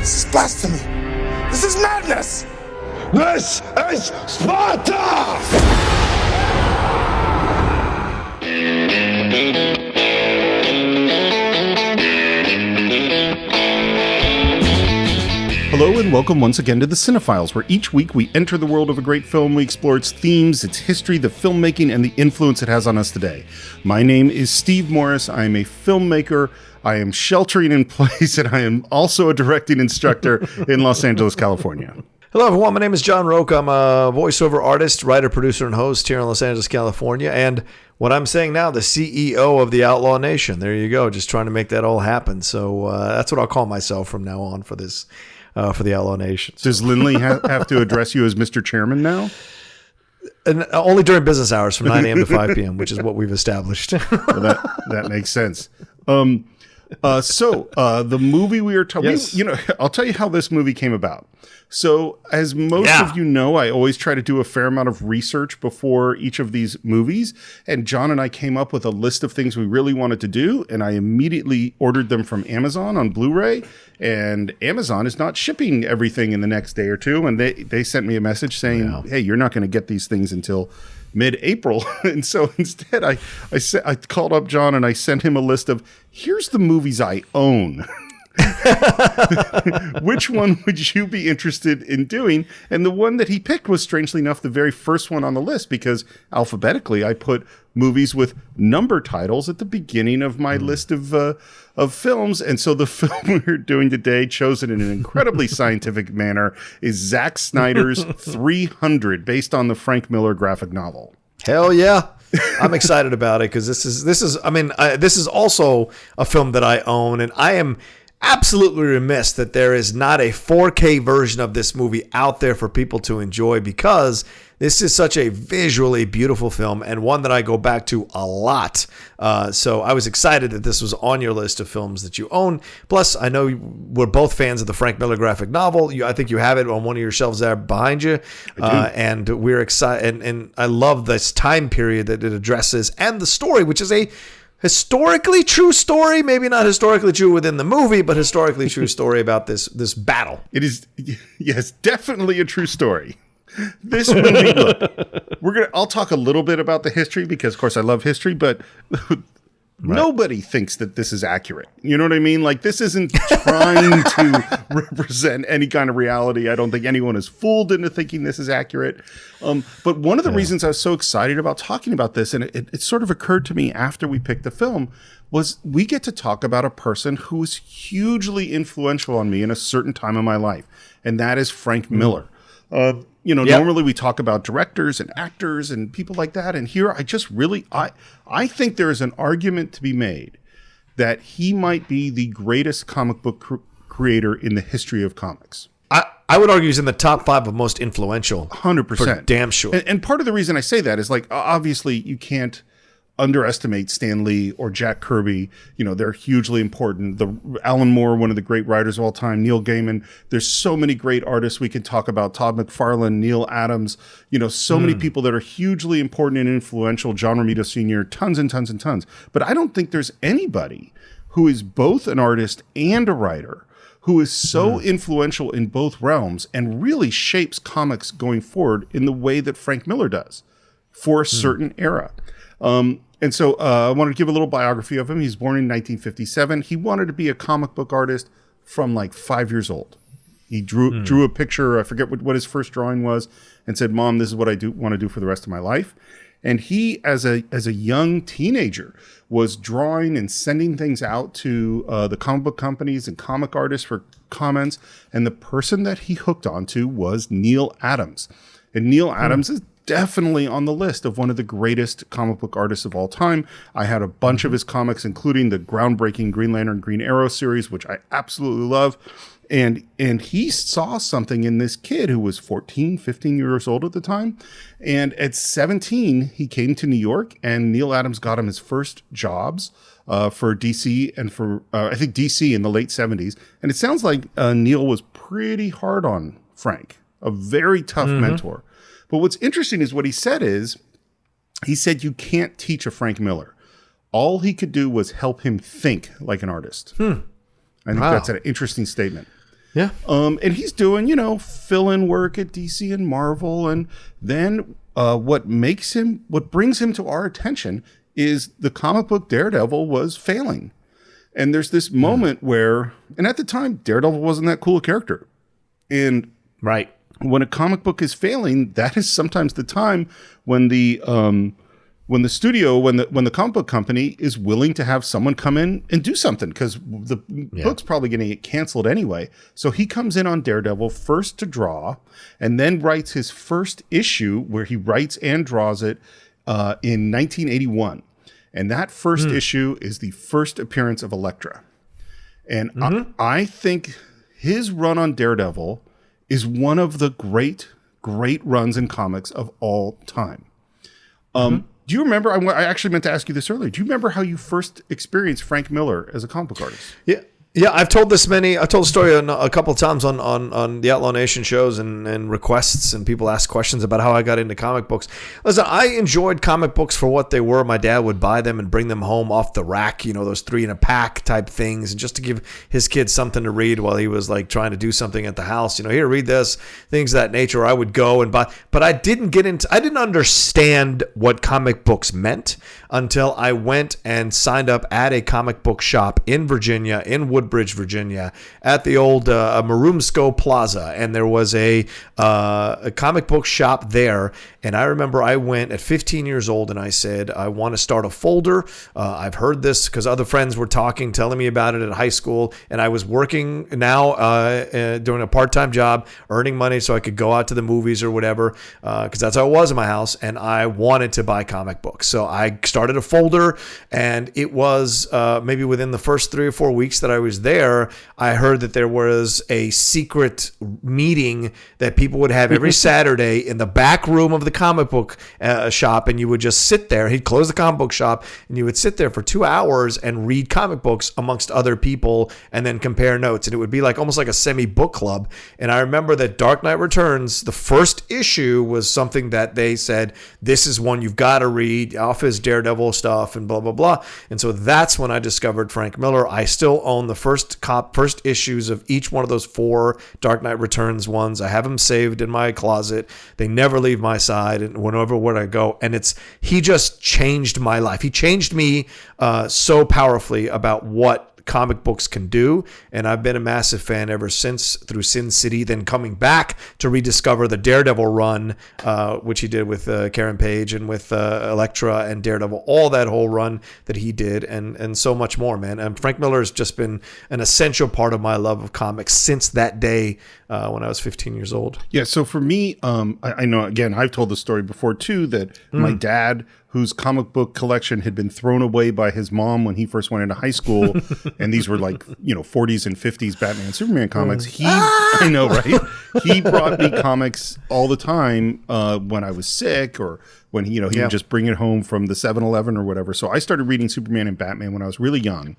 This is blasphemy. This is madness. This is Sparta! Hello and welcome once again to the Cine-Files, where each week we enter the world of a great film, we explore its themes, its history, the filmmaking, and the influence it has on us today. My name is Steve Morris. I am a filmmaker. I am sheltering in place, and I am also a directing instructor in Los Angeles, California. Hello, everyone. My name is John Roque. I'm a voiceover artist, writer, producer, and host here in Los Angeles, California. And what I'm saying now, the CEO of the Outlaw Nation. There you go. Just trying to make that all happen. So that's what I'll call myself from now on for this. For the Outlaw Nation. Does Lindley have to address you as Mr. Chairman now? And only during business hours from 9 a.m. to 5 p.m., which is what we've established. Well, that makes sense. So the movie we are talking, yes. I'll tell you how this movie came about. So as most of you know, I always try to do a fair amount of research before each of these movies. And John and I came up with a list of things we really wanted to do. And I immediately ordered them from Amazon on Blu-ray. And Amazon is not shipping everything in the next day or two. And they sent me a message saying, hey, you're not going to get these things until mid-April. And so instead I called up John and I sent him a list of, here's the movies I own. Which one would you be interested in doing? And the one that he picked was, strangely enough, the very first one on the list, because alphabetically I put movies with number titles at the beginning of my list of films. And so the film we're doing today, chosen in an incredibly scientific manner, is Zack Snyder's 300, based on the Frank Miller graphic novel. Hell yeah. I'm excited about it because this is also a film that I own, and I am absolutely remiss that there is not a 4K version of this movie out there for people to enjoy, because this is such a visually beautiful film and one that I go back to a lot. So I was excited that this was on your list of films that you own. Plus, I know we're both fans of the Frank Miller graphic novel. I think you have it on one of your shelves there behind you. And we're excited. And I love this time period that it addresses, and the story, which is a historically true story, maybe not historically true within the movie, but historically true story about this battle. It is, yes, definitely a true story. This movie, look, I'll talk a little bit about the history because, of course, I love history, but nobody thinks that this is accurate. You know what I mean? Like, this isn't trying to represent any kind of reality. I don't think anyone is fooled into thinking this is accurate. But one of the reasons I was so excited about talking about this, and it sort of occurred to me after we picked the film, was we get to talk about a person who was hugely influential on me in a certain time of my life, and that is Frank Miller. Normally we talk about directors and actors and people like that. And here I think there is an argument to be made that he might be the greatest comic book creator in the history of comics. I would argue he's in the top 5 of most influential. 100%. For damn sure. And part of the reason I say that is, like, obviously you can't underestimate Stan Lee or Jack Kirby. They're hugely important. Alan Moore, one of the great writers of all time, Neil Gaiman. There's so many great artists we can talk about. Todd McFarlane, Neil Adams, so many people that are hugely important and influential. John Romita Sr., tons and tons and tons. But I don't think there's anybody who is both an artist and a writer who is so influential in both realms and really shapes comics going forward in the way that Frank Miller does for a certain era. And so I wanted to give a little biography of him. He's born in 1957. He wanted to be a comic book artist from like 5 years old. He drew a picture, I forget what his first drawing was, and said, "Mom, this is what I want to do for the rest of my life." And he, as a young teenager, was drawing and sending things out to the comic book companies and comic artists for comments. And the person that he hooked onto was Neil Adams. And Neil Adams is definitely on the list of one of the greatest comic book artists of all time. I had a bunch of his comics, including the groundbreaking Green Lantern, Green Arrow series, which I absolutely love. And he saw something in this kid who was 14, 15 years old at the time. And at 17, he came to New York, and Neil Adams got him his first jobs for DC and for, I think, DC in the late 70s. And it sounds like Neil was pretty hard on Frank, a very tough mentor. But what's interesting is what he said you can't teach a Frank Miller. All he could do was help him think like an artist. I think that's an interesting statement. Yeah. And he's doing, fill-in work at DC and Marvel. And then what brings him to our attention is the comic book Daredevil was failing. And there's this moment where, and at the time, Daredevil wasn't that cool a character. And Right. when a comic book is failing, that is sometimes the time when the studio, when the comic book company is willing to have someone come in and do something, because the book's probably going to get canceled anyway. So he comes in on Daredevil first to draw, and then writes his first issue where he writes and draws it in 1981. And that first issue is the first appearance of Elektra. And I think his run on Daredevil is one of the great runs in comics of all time. Do you remember, I actually meant to ask you this earlier, do you remember how you first experienced Frank Miller as a comic book artist? Yeah, I've told the story a couple of times on the Outlaw Nation shows and requests, and people ask questions about how I got into comic books. Listen, I enjoyed comic books for what they were. My dad would buy them and bring them home off the rack, those 3-in-a-pack type things, and just to give his kids something to read while he was like trying to do something at the house. Here, read this, things of that nature. I would go and buy, but I didn't understand what comic books meant until I went and signed up at a comic book shop in Virginia, in Woodbridge, Virginia, at the old Marumsco Plaza, and there was a comic book shop there. And I remember I went at 15 years old, and I said, I want to start a folder. I've heard this because other friends were telling me about it at high school, and I was working now doing a part-time job, earning money so I could go out to the movies or whatever, because that's how it was in my house, and I wanted to buy comic books. So I started a folder, and it was maybe within the first 3 or 4 weeks that I was there, I heard that there was a secret meeting that people would have every Saturday in the back room of the comic book shop, and you would just sit there. He'd close the comic book shop, and you would sit there for 2 hours and read comic books amongst other people and then compare notes. And it would be almost like a semi-book club. And I remember that Dark Knight Returns, the first issue, was something that they said, this is one you've got to read, off his Daredevil stuff and blah, blah, blah. And so that's when I discovered Frank Miller. I still own the first issues of each one of those 4 Dark Knight Returns ones. I have them saved in my closet. They never leave my side, and where I go. And he just changed my life. He changed me so powerfully about what comic books can do, and I've been a massive fan ever since, through Sin City, then coming back to rediscover the Daredevil run, which he did with Karen Page and with Elektra and Daredevil, all that whole run that he did, and so much more, man. And Frank Miller has just been an essential part of my love of comics since that day when I was 15 years old. Yeah, so for me, I know, again, I've told the story before too, that my dad, whose comic book collection had been thrown away by his mom when he first went into high school, and these were 40s and 50s Batman and Superman comics. I know, right? He brought me comics all the time when I was sick, or when he would just bring it home from the 7-Eleven or whatever. So I started reading Superman and Batman when I was really young.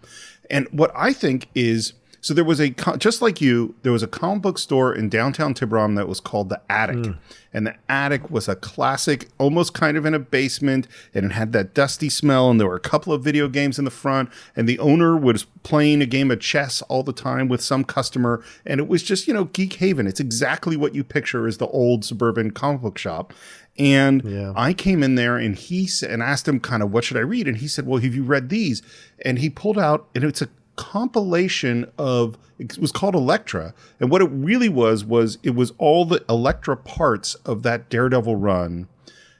And what I think is, so there was just like you, there was a comic book store in downtown Tiburon that was called The Attic. And The Attic was a classic, almost kind of in a basement, and it had that dusty smell, and there were a couple of video games in the front, and the owner was playing a game of chess all the time with some customer, and it was just, geek haven. It's exactly what you picture as the old suburban comic book shop. And I came in there, and he said, and asked him kind of, what should I read? And he said, well, have you read these? And he pulled out, and it's a compilation of, it was called Elektra, and what it really was it was all the Elektra parts of that Daredevil run.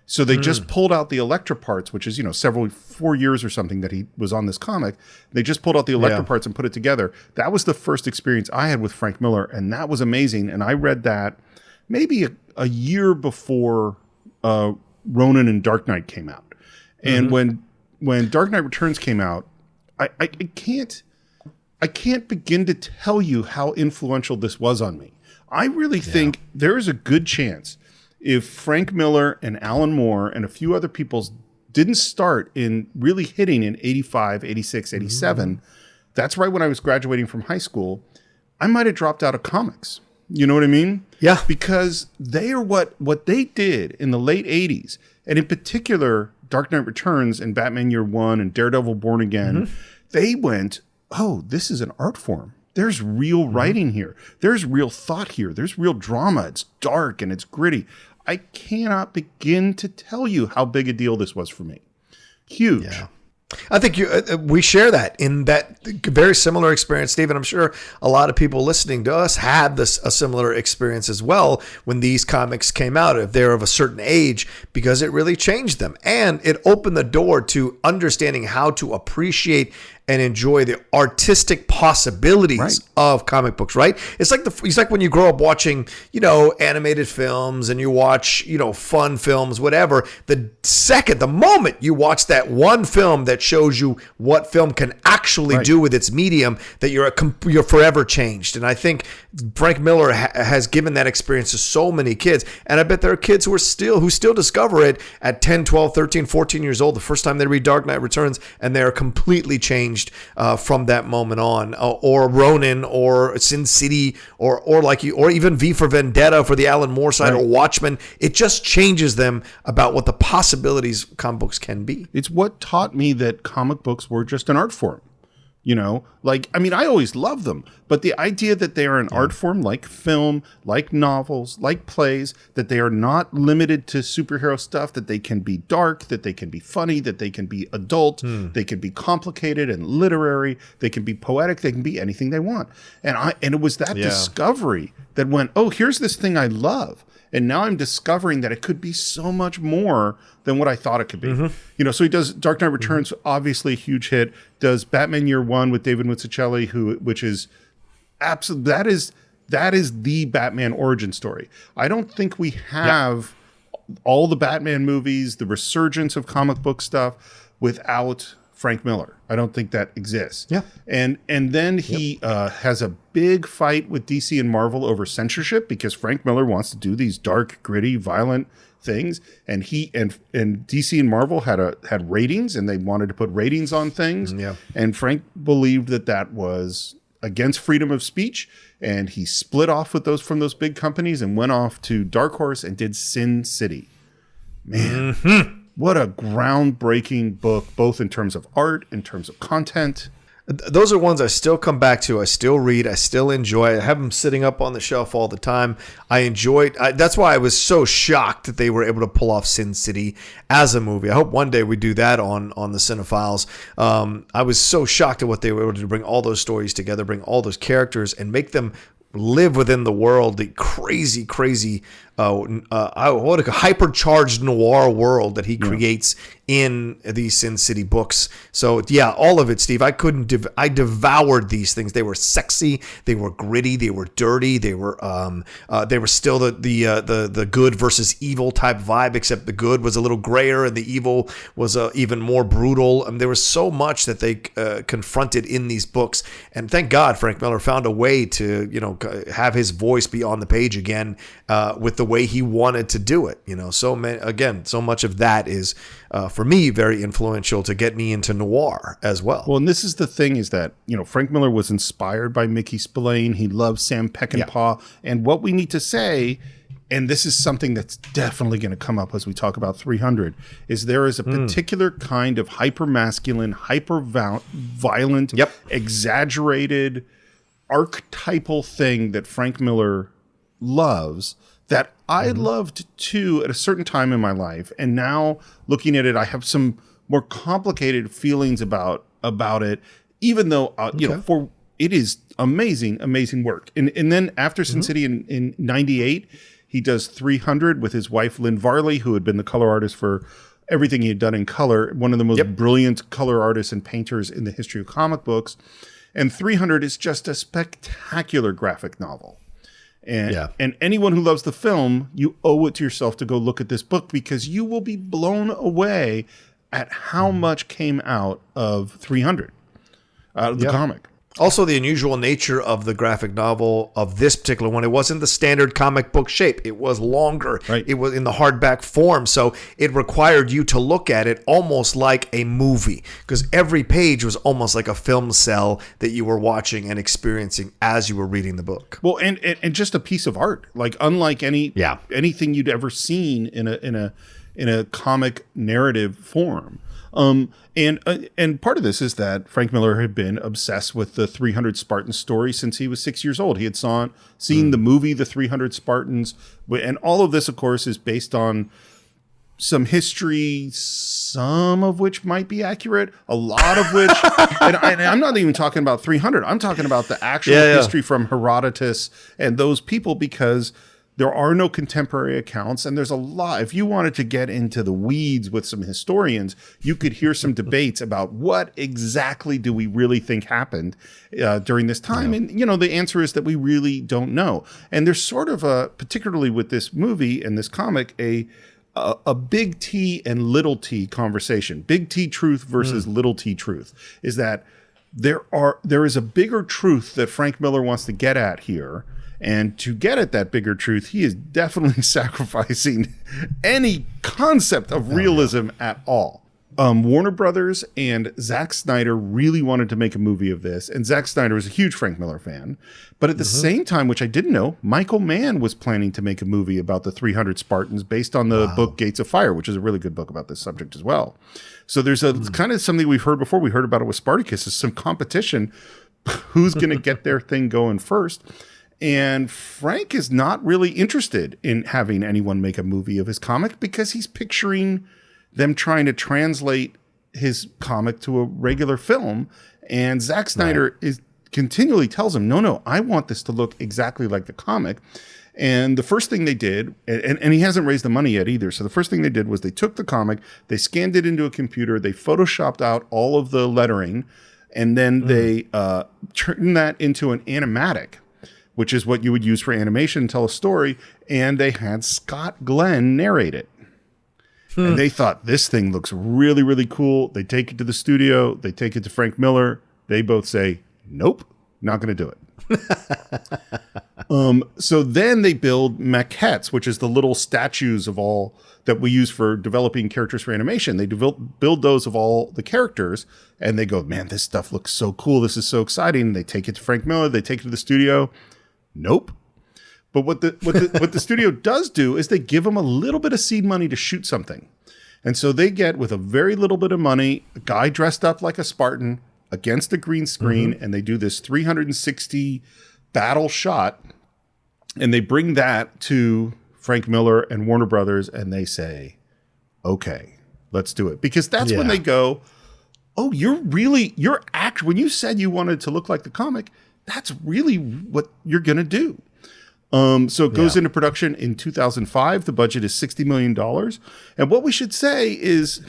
So they just pulled out the Elektra parts, which is 4 years or something that he was on this comic. They just pulled out the Elektra parts and put it together. That was the first experience I had with Frank Miller, and that was amazing. And I read that maybe a year before Ronin and Dark Knight came out. And when Dark Knight Returns came out, I can't begin to tell you how influential this was on me. I really think there is a good chance if Frank Miller and Alan Moore and a few other people didn't start in really hitting in 85, 86, 87, that's right when I was graduating from high school, I might have dropped out of comics. You know what I mean? Yeah. Because they are what they did in the late 80s, and in particular, Dark Knight Returns and Batman Year One and Daredevil Born Again, they went, oh, this is an art form. there's real writing here. There's real thought here. There's real drama. It's dark and it's gritty. I cannot begin to tell you how big a deal this was for me. Huge. Yeah. I think we share that in that very similar experience, Stephen. I'm sure a lot of people listening to us had a similar experience as well when these comics came out, if they're of a certain age, because it really changed them. And it opened the door to understanding how to appreciate and enjoy the artistic possibilities of comic books, right? It's like when you grow up watching, animated films and you watch, fun films, whatever. The moment you watch that one film that shows you what film can actually do with its medium, that you're forever changed. And I think Frank Miller has given that experience to so many kids. And I bet there are kids who still discover it at 10, 12, 13, 14 years old, the first time they read Dark Knight Returns, and they're completely changed from that moment on, or Ronin, or Sin City, or even V for Vendetta for the Alan Moore side, or Watchmen. It just changes them about what the possibilities comic books can be. It's what taught me that comic books were just an art form. I always loved them, but the idea that they are an art form like film, like novels, like plays, that they are not limited to superhero stuff, that they can be dark, that they can be funny, that they can be adult, they can be complicated and literary, they can be poetic, they can be anything they want. And it was that discovery that went, oh, here's this thing I love. And now I'm discovering that it could be so much more than what I thought it could be. So he does Dark Knight Returns, obviously a huge hit. Does Batman Year One with David Mazzucchelli, which is absolutely that is the Batman origin story. I don't think we have all the Batman movies, the resurgence of comic book stuff without Frank Miller. I don't think that exists. Yeah. And then he has a big fight with DC and Marvel over censorship because Frank Miller wants to do these dark, gritty, violent things, and he and DC and Marvel had ratings, and they wanted to put ratings on things. Yeah. And Frank believed that was against freedom of speech, and he split off from those big companies and went off to Dark Horse and did Sin City. Man. What a groundbreaking book, both in terms of art, in terms of content. Those are ones I still come back to. I still read. I still enjoy. I have them sitting up on the shelf all the time. I enjoyed. That's why I was so shocked that they were able to pull off Sin City as a movie. I hope one day we do that on the Cine-Files. I was so shocked at what they were able to do, bring all those stories together, bring all those characters, and make them live within the world, the crazy hypercharged noir world that he creates in these Sin City books. So yeah, all of it, Steve. I devoured these things. They were sexy, they were gritty, they were dirty, they were still the good versus evil type vibe, except the good was a little grayer and the evil was even more brutal. There was so much that they confronted in these books, and thank God Frank Miller found a way to have his voice be on the page again with the way he wanted to do it. So much of that is for me very influential to get me into noir as well. Well, and this is the thing, is that Frank Miller was inspired by Mickey Spillane. He loved Sam Peckinpah, and what we need to say, and this is something that's definitely going to come up as we talk about 300, is there is a particular kind of hyper-masculine, hyper-violent, exaggerated, archetypal thing that Frank Miller loves, that I loved too at a certain time in my life. And now looking at it, I have some more complicated feelings about it, even though, for it is amazing work. And then after Sin City in 98, he does 300 with his wife, Lynn Varley, who had been the color artist for everything he had done in color, one of the most brilliant color artists and painters in the history of comic books. And 300 is just a spectacular graphic novel. And anyone who loves the film, you owe it to yourself to go look at this book, because you will be blown away at how much came out of 300, out of the comic. Also, the unusual nature of the graphic novel of this particular one, it wasn't the standard comic book shape. It was longer. Right. It was in the hardback form. So it required you to look at it almost like a movie, because every page was almost like a film cell that you were watching and experiencing as you were reading the book. Well, and just a piece of art, like unlike anything you'd ever seen in a comic narrative form. And part of this is that Frank Miller had been obsessed with the 300 Spartans story since he was 6 years old. He had seen the movie The 300 Spartans, and all of this, of course, is based on some history, some of which might be accurate, a lot of which, and I'm not even talking about 300. I'm talking about the actual history from Herodotus and those people, because there are no contemporary accounts, and there's a lot. If you wanted to get into the weeds with some historians, you could hear some debates about what exactly do we really think happened during this time. And, the answer is that we really don't know. And there's sort of particularly with this movie and this comic, a big T and little t conversation. Big T truth versus little t truth is that there is a bigger truth that Frank Miller wants to get at here. And to get at that bigger truth, he is definitely sacrificing any concept of realism at all. Warner Brothers and Zack Snyder really wanted to make a movie of this. And Zack Snyder is a huge Frank Miller fan. But at the same time, which I didn't know, Michael Mann was planning to make a movie about the 300 Spartans based on the book Gates of Fire, which is a really good book about this subject as well. So there's kind of something we've heard before. We heard about it with Spartacus, is some competition. Who's going to get their thing going first? And Frank is not really interested in having anyone make a movie of his comic, because he's picturing them trying to translate his comic to a regular film. And Zack Snyder continually tells him, no, I want this to look exactly like the comic. And the first thing they did, and he hasn't raised the money yet either. So the first thing they did was they took the comic, they scanned it into a computer, they photoshopped out all of the lettering, and then they turned that into an animatic, which is what you would use for animation, tell a story. And they had Scott Glenn narrate it. And they thought, this thing looks really, really cool. They take it to the studio. They take it to Frank Miller. They both say, nope, not going to do it. So then they build maquettes, which is the little statues of all that we use for developing characters for animation. They build those of all the characters, and they go, man, this stuff looks so cool. This is so exciting. They take it to Frank Miller. They take it to the studio. Nope. But what the studio does do is they give them a little bit of seed money to shoot something. And so they get, with a very little bit of money, a guy dressed up like a Spartan against a green screen, and they do this 360 battle shot, and they bring that to Frank Miller and Warner Brothers, and they say, okay, let's do it. Because that's when they go, oh, when you said you wanted to look like the comic, that's really what you're going to do. So it goes into production in 2005. The budget is $60 million. And what we should say is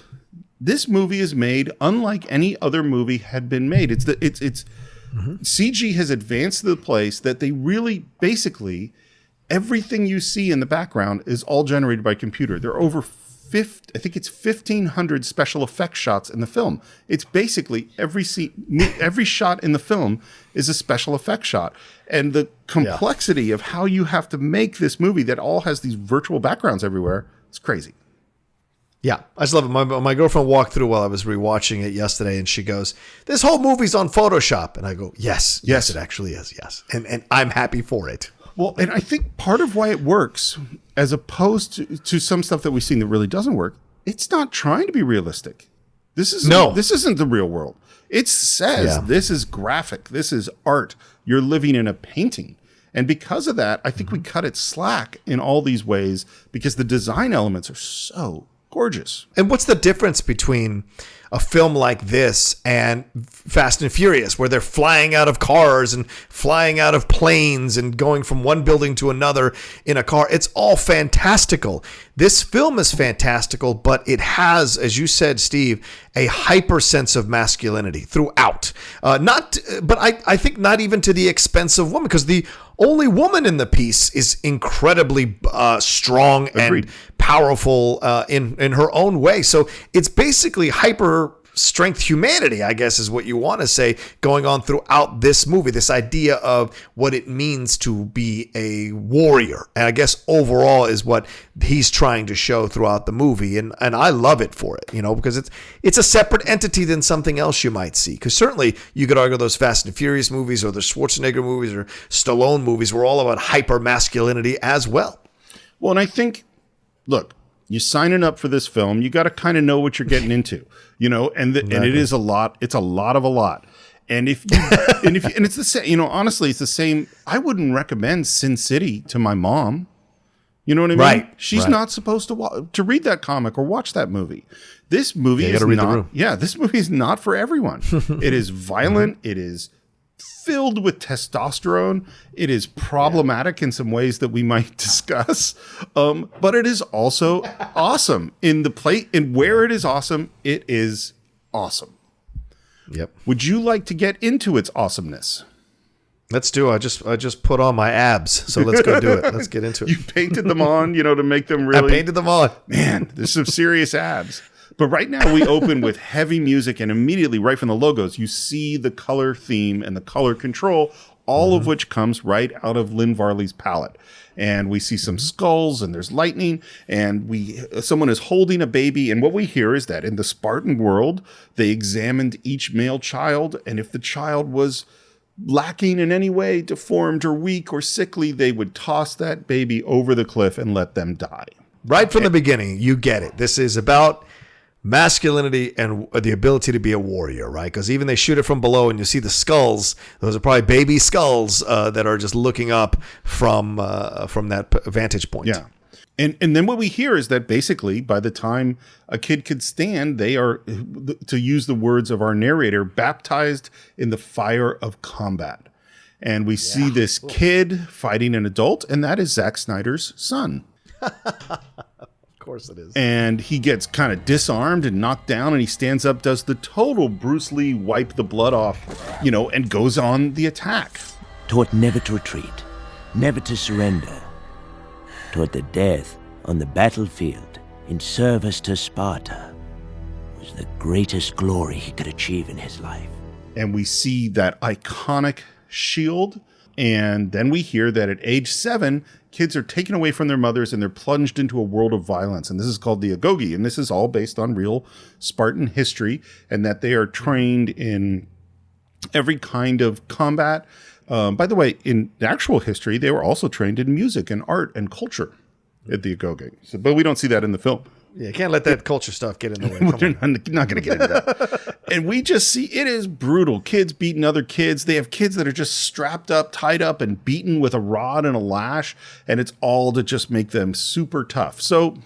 this movie is made unlike any other movie had been made. CG has advanced to the place that they really, basically, everything you see in the background is all generated by computer. There are over 1,500 special effects shots in the film. It's basically every shot in the film is a special effects shot. And the complexity of how you have to make this movie that all has these virtual backgrounds everywhere is crazy. Yeah, I just love it. My girlfriend walked through while I was rewatching it yesterday, and she goes, "This whole movie's on Photoshop." And I go, yes, it actually is, yes. And I'm happy for it. Well, and I think part of why it works, as opposed to some stuff that we've seen that really doesn't work, it's not trying to be realistic. This isn't the real world. It says this is graphic. This is art. You're living in a painting. And because of that, I think we cut it slack in all these ways, because the design elements are so gorgeous. And what's the difference between a film like this and Fast and Furious, where they're flying out of cars and flying out of planes and going from one building to another in a car? It's all fantastical. This film is fantastical, but it has, as you said, Steve, a hyper sense of masculinity throughout. I think not even to the expense of women, because the only woman in the piece is incredibly strong and powerful in her own way. So it's basically hyper strength humanity, I guess, is what you want to say, going on throughout this movie. This idea of what it means to be a warrior, and I guess overall is what he's trying to show throughout the movie. And I love it for it, because it's a separate entity than something else you might see. Because certainly you could argue those Fast and Furious movies, or the Schwarzenegger movies, or Stallone movies were all about hyper masculinity as well. Well, and I think, look, you're signing up for this film. You got to kind of know what you're getting into, you know, and it is a lot. It's a lot of a lot. And if you, and it's the same, you know, honestly, it's the same. I wouldn't recommend Sin City to my mom. You know what I mean? Right. She's not supposed to read that comic or watch that movie. This movie is not. Yeah, this movie is not for everyone. It is violent. It is filled with testosterone. It is problematic in some ways that we might discuss. But it is also awesome in the plate. And where it is awesome, it is awesome. Yep. Would you like to get into its awesomeness? Let's do it. I just put on my abs, so let's go do it. Let's get into it. You painted them on, you know, to make them really. I painted them on. Man, there's some serious abs. But right now we open with heavy music, and immediately, right from the logos, you see the color theme and the color control, all of which comes right out of Lynn Varley's palette. And we see some skulls, and there's lightning, and someone is holding a baby. And what we hear is that in the Spartan world, they examined each male child, and if the child was lacking in any way, deformed or weak or sickly, they would toss that baby over the cliff and let them die. Right from the beginning, you get it. This is about masculinity and the ability to be a warrior, right? Because even they shoot it from below and you see the skulls. Those are probably baby skulls that are just looking up from that vantage point. Yeah. And then what we hear is that basically by the time a kid could stand, they are, to use the words of our narrator, baptized in the fire of combat. And we see this kid fighting an adult, and that is Zack Snyder's son. Of course it is. And he gets kind of disarmed and knocked down, and he stands up, does the total Bruce Lee wipe the blood off, you know, and goes on the attack. Taught never to retreat, never to surrender. Taught that death on the battlefield in service to Sparta was the greatest glory he could achieve in his life. And we see that iconic shield. And then we hear that at age 7, kids are taken away from their mothers and they're plunged into a world of violence. And this is called the Agoge. And this is all based on real Spartan history, and that they are trained in every kind of combat. By the way, in actual history, they were also trained in music and art and culture at the Agoge. So, but we don't see that in the film. Yeah, you can't let that culture stuff get in the way. We're not going to get into that. And we just see it is brutal. Kids beating other kids. They have kids that are just strapped up, tied up, and beaten with a rod and a lash. And it's all to just make them super tough. So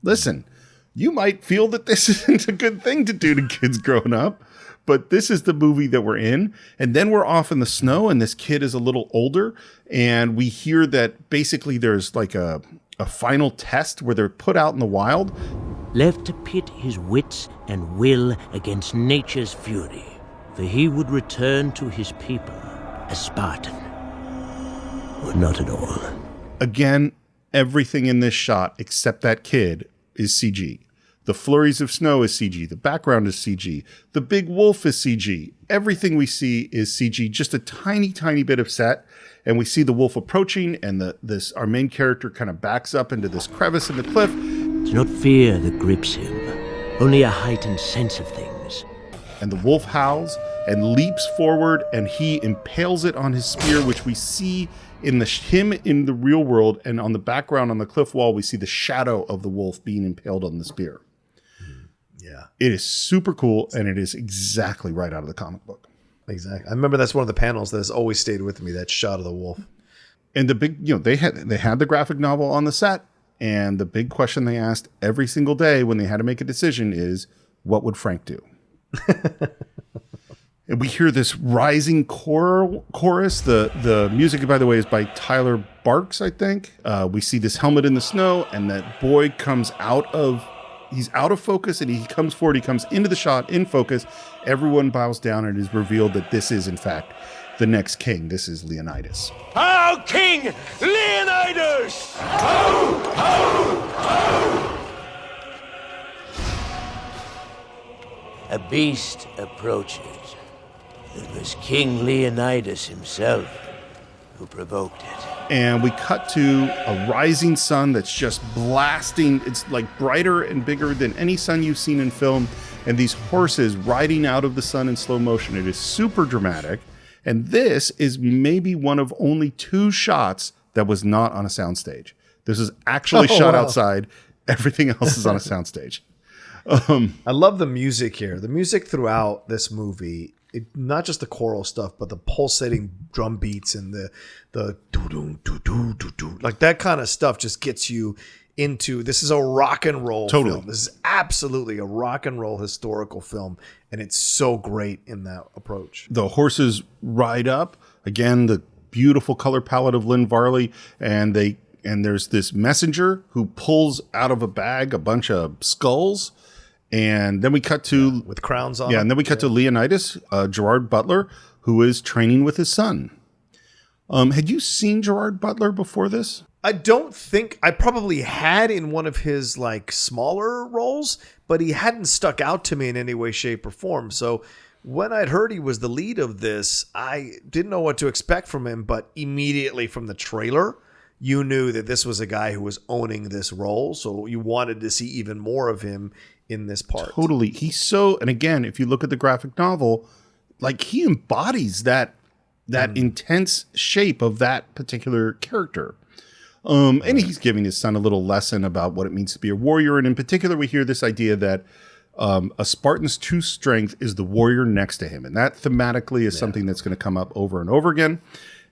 listen, you might feel that this isn't a good thing to do to kids growing up, but this is the movie that we're in. And then we're off in the snow, and this kid is a little older. And we hear that basically there's like a final test where they're put out in the wild. Left to pit his wits and will against nature's fury, for he would return to his people a Spartan. Or not at all. Again, everything in this shot except that kid is CG. The flurries of snow is CG. The background is CG. The big wolf is CG. Everything we see is CG. Just a tiny, tiny bit of set. And we see the wolf approaching, and our main character kind of backs up into this crevice in the cliff. It's not fear that grips him, only a heightened sense of things. And the wolf howls and leaps forward, and he impales it on his spear, which we see in him in the real world. And on the background on the cliff wall, we see the shadow of the wolf being impaled on the spear. Yeah. It is super cool, and it is exactly right out of the comic book. Exactly. I remember that's one of the panels that has always stayed with me, that shot of the wolf. And the big, you know, they had the graphic novel on the set, and the big question they asked every single day when they had to make a decision is, what would Frank do? And we hear this rising chorus. The music, by the way, is by Tyler Barks, I think. We see this helmet in the snow, and that boy comes he's out of focus, and he comes forward. He comes into the shot in focus. Everyone bows down, and it is revealed that this is, in fact, the next king. This is Leonidas. Our King Leonidas! Ho, ho, ho! A beast approaches. It was King Leonidas himself who provoked it. And we cut to a rising sun that's just blasting. It's like brighter and bigger than any sun you've seen in film. And these horses riding out of the sun in slow motion. It is super dramatic. And this is maybe one of only 2 shots that was not on a soundstage. This is actually shot outside. Everything else is on a soundstage. I love the music here. The music throughout this movie, not just the choral stuff, but the pulsating drum beats and the doo-doo, doo-doo, doo-doo. Like that kind of stuff just gets you into, this is a rock and roll film. This is absolutely a rock and roll historical film, and it's so great in that approach. The horses ride up. Again, the beautiful color palette of Lynn Varley, and there's this messenger who pulls out of a bag a bunch of skulls. And then we cut to with crowns on. Yeah, and then we cut to Leonidas, Gerard Butler, who is training with his son. Had you seen Gerard Butler before this? I don't think I probably had in one of his like smaller roles, but he hadn't stuck out to me in any way, shape, or form. So when I'd heard he was the lead of this, I didn't know what to expect from him, but immediately from the trailer, you knew that this was a guy who was owning this role. So you wanted to see even more of him in this part. Totally. He's so, and again, if you look at the graphic novel, like he embodies that intense shape of that particular character. And he's giving his son a little lesson about what it means to be a warrior. And in particular, we hear this idea that a Spartan's true strength is the warrior next to him. And that thematically is something that's going to come up over and over again.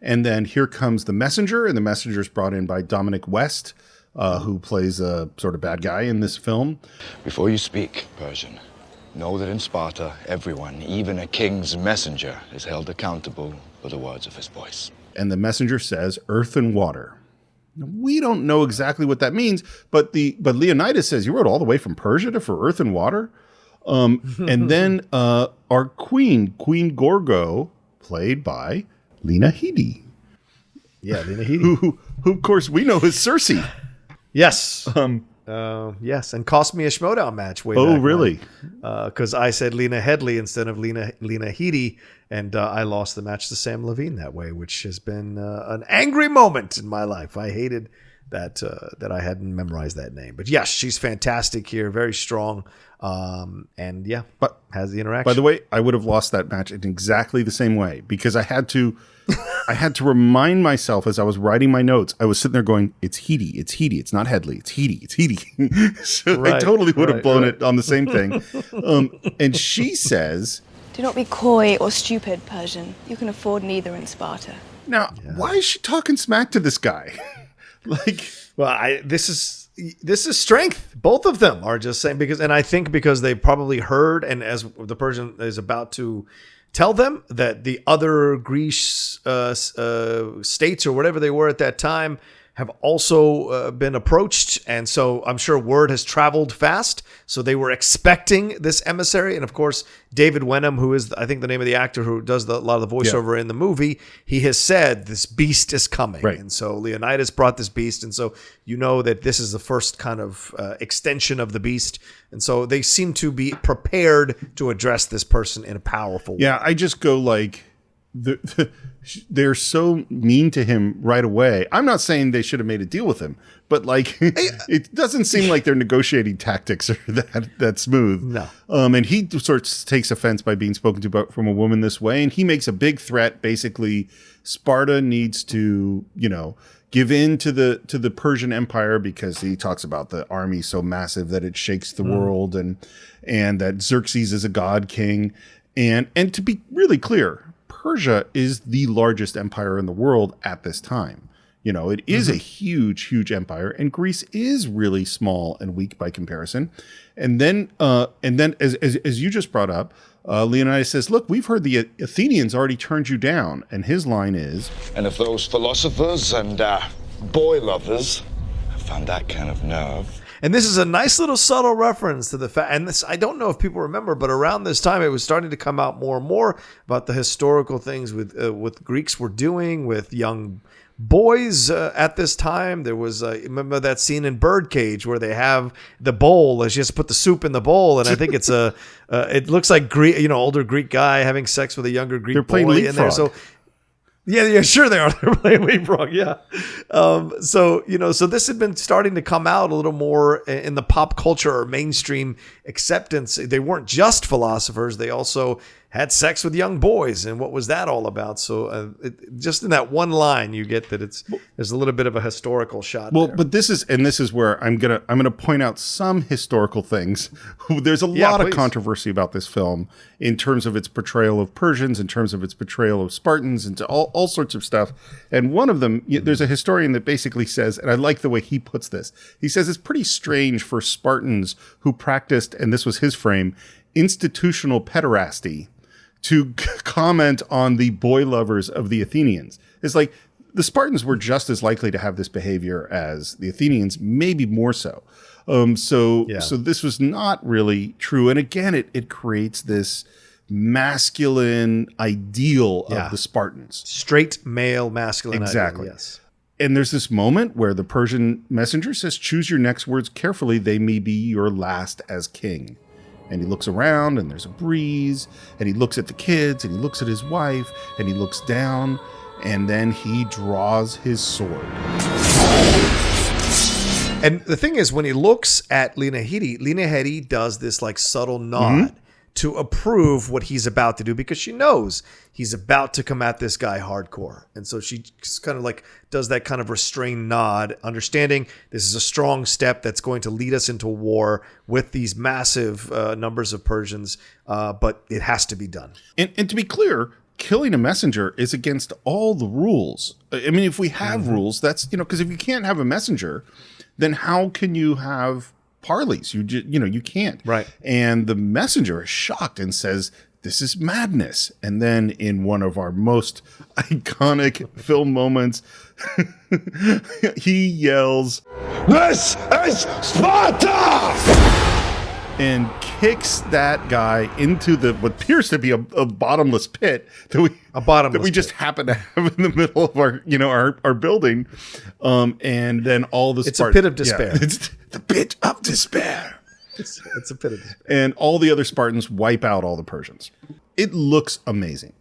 And then here comes the messenger, and the messenger is brought in by Dominic West, who plays a sort of bad guy in this film. Before you speak, Persian, know that in Sparta, everyone, even a king's messenger, is held accountable for the words of his voice. And the messenger says, earth and water. Now, we don't know exactly what that means, but Leonidas says, you rode all the way from Persia to for earth and water? And then our Queen Gorgo, played by Lena Headey. Yeah, Lena Headey. Who of course, we know is Cersei. Yes. Yes, and cost me a Schmoedown match way back. Oh, really? Because I said Lena Headey instead of Lena Headey, and I lost the match to Sam Levine that way, which has been an angry moment in my life. I hated that I hadn't memorized that name. But yes, she's fantastic here, very strong, and yeah, but has the interaction. By the way, I would have lost that match in exactly the same way because I had to remind myself as I was writing my notes. I was sitting there going, "It's Headey, it's not Headley, it's Headey." So I totally would have blown it on the same thing. And she says, "Do not be coy or stupid, Persian. You can afford neither in Sparta." Now, why is she talking smack to this guy? This is strength. Both of them are just saying and I think because they probably heard, and as the Persian is about to tell them that the other Greece states or whatever they were at that time have also been approached. And so I'm sure word has traveled fast. So they were expecting this emissary. And of course, David Wenham, who is, I think, the name of the actor who does a lot of the voiceover in the movie, he has said this beast is coming. Right. And so Leonidas brought this beast. And so you know that this is the first kind of extension of the beast. And so they seem to be prepared to address this person in a powerful way. Yeah, I just go like, they're so mean to him right away. I'm not saying they should have made a deal with him, but like it doesn't seem like their negotiating tactics are that smooth. No. And he sort of takes offense by being spoken to from a woman this way, and he makes a big threat. Basically, Sparta needs to, give in to the Persian Empire because he talks about the army so massive that it shakes the world, and that Xerxes is a god king, and to be really clear, Persia is the largest empire in the world at this time. It is a huge, huge empire, and Greece is really small and weak by comparison. And then as you just brought up, Leonidas says, "Look, we've heard the Athenians already turned you down." And his line is, "And if those philosophers and boy lovers have found that kind of nerve." And this is a nice little subtle reference to the fact, and this, I don't know if people remember, but around this time, it was starting to come out more and more about the historical things with Greeks were doing with young boys at this time. There was, remember that scene in Birdcage where they have the bowl, she has to put the soup in the bowl, and I think it's it looks like Greek, older Greek guy having sex with a younger Greek boy in there. So yeah, sure they are. They're playing leapfrog, yeah. So this had been starting to come out a little more in the pop culture or mainstream acceptance. They weren't just philosophers; they also had sex with young boys, and what was that all about? So just in that one line, you get that there's a little bit of a historical shot. Well, there. but this is where I'm gonna point out some historical things. There's a lot of controversy about this film in terms of its portrayal of Persians, in terms of its portrayal of Spartans, and all sorts of stuff. And one of them, there's a historian that basically says, and I like the way he puts this. He says it's pretty strange for Spartans who practiced, and this was his frame, institutional pederasty, to comment on the boy lovers of the Athenians. It's like the Spartans were just as likely to have this behavior as the Athenians, maybe more so. So this was not really true. And again, it creates this masculine ideal of the Spartans. Straight male masculine exactly. ideal, yes. And there's this moment where the Persian messenger says, choose your next words carefully. They may be your last as king. And he looks around and there's a breeze, and he looks at the kids and he looks at his wife and he looks down, and then he draws his sword. And the thing is, when he looks at Lena Headey does this like subtle nod to approve what he's about to do, because she knows he's about to come at this guy hardcore. And so she kind of like does that kind of restrained nod, understanding this is a strong step that's going to lead us into war with these massive numbers of Persians, but it has to be done. And to be clear, killing a messenger is against all the rules. I mean, if we have rules, that's, because if you can't have a messenger, then how can you have parleys? You can't. Right. And the messenger is shocked and says, this is madness. And then in one of our most iconic film moments, he yells, This is Sparta! And kicks that guy into what appears to be a bottomless pit that we just happen to have in the middle of our building. And then all the It's a pit of despair. Yeah, it's the pit of despair. It's a pit of despair. And all the other Spartans wipe out all the Persians. It looks amazing.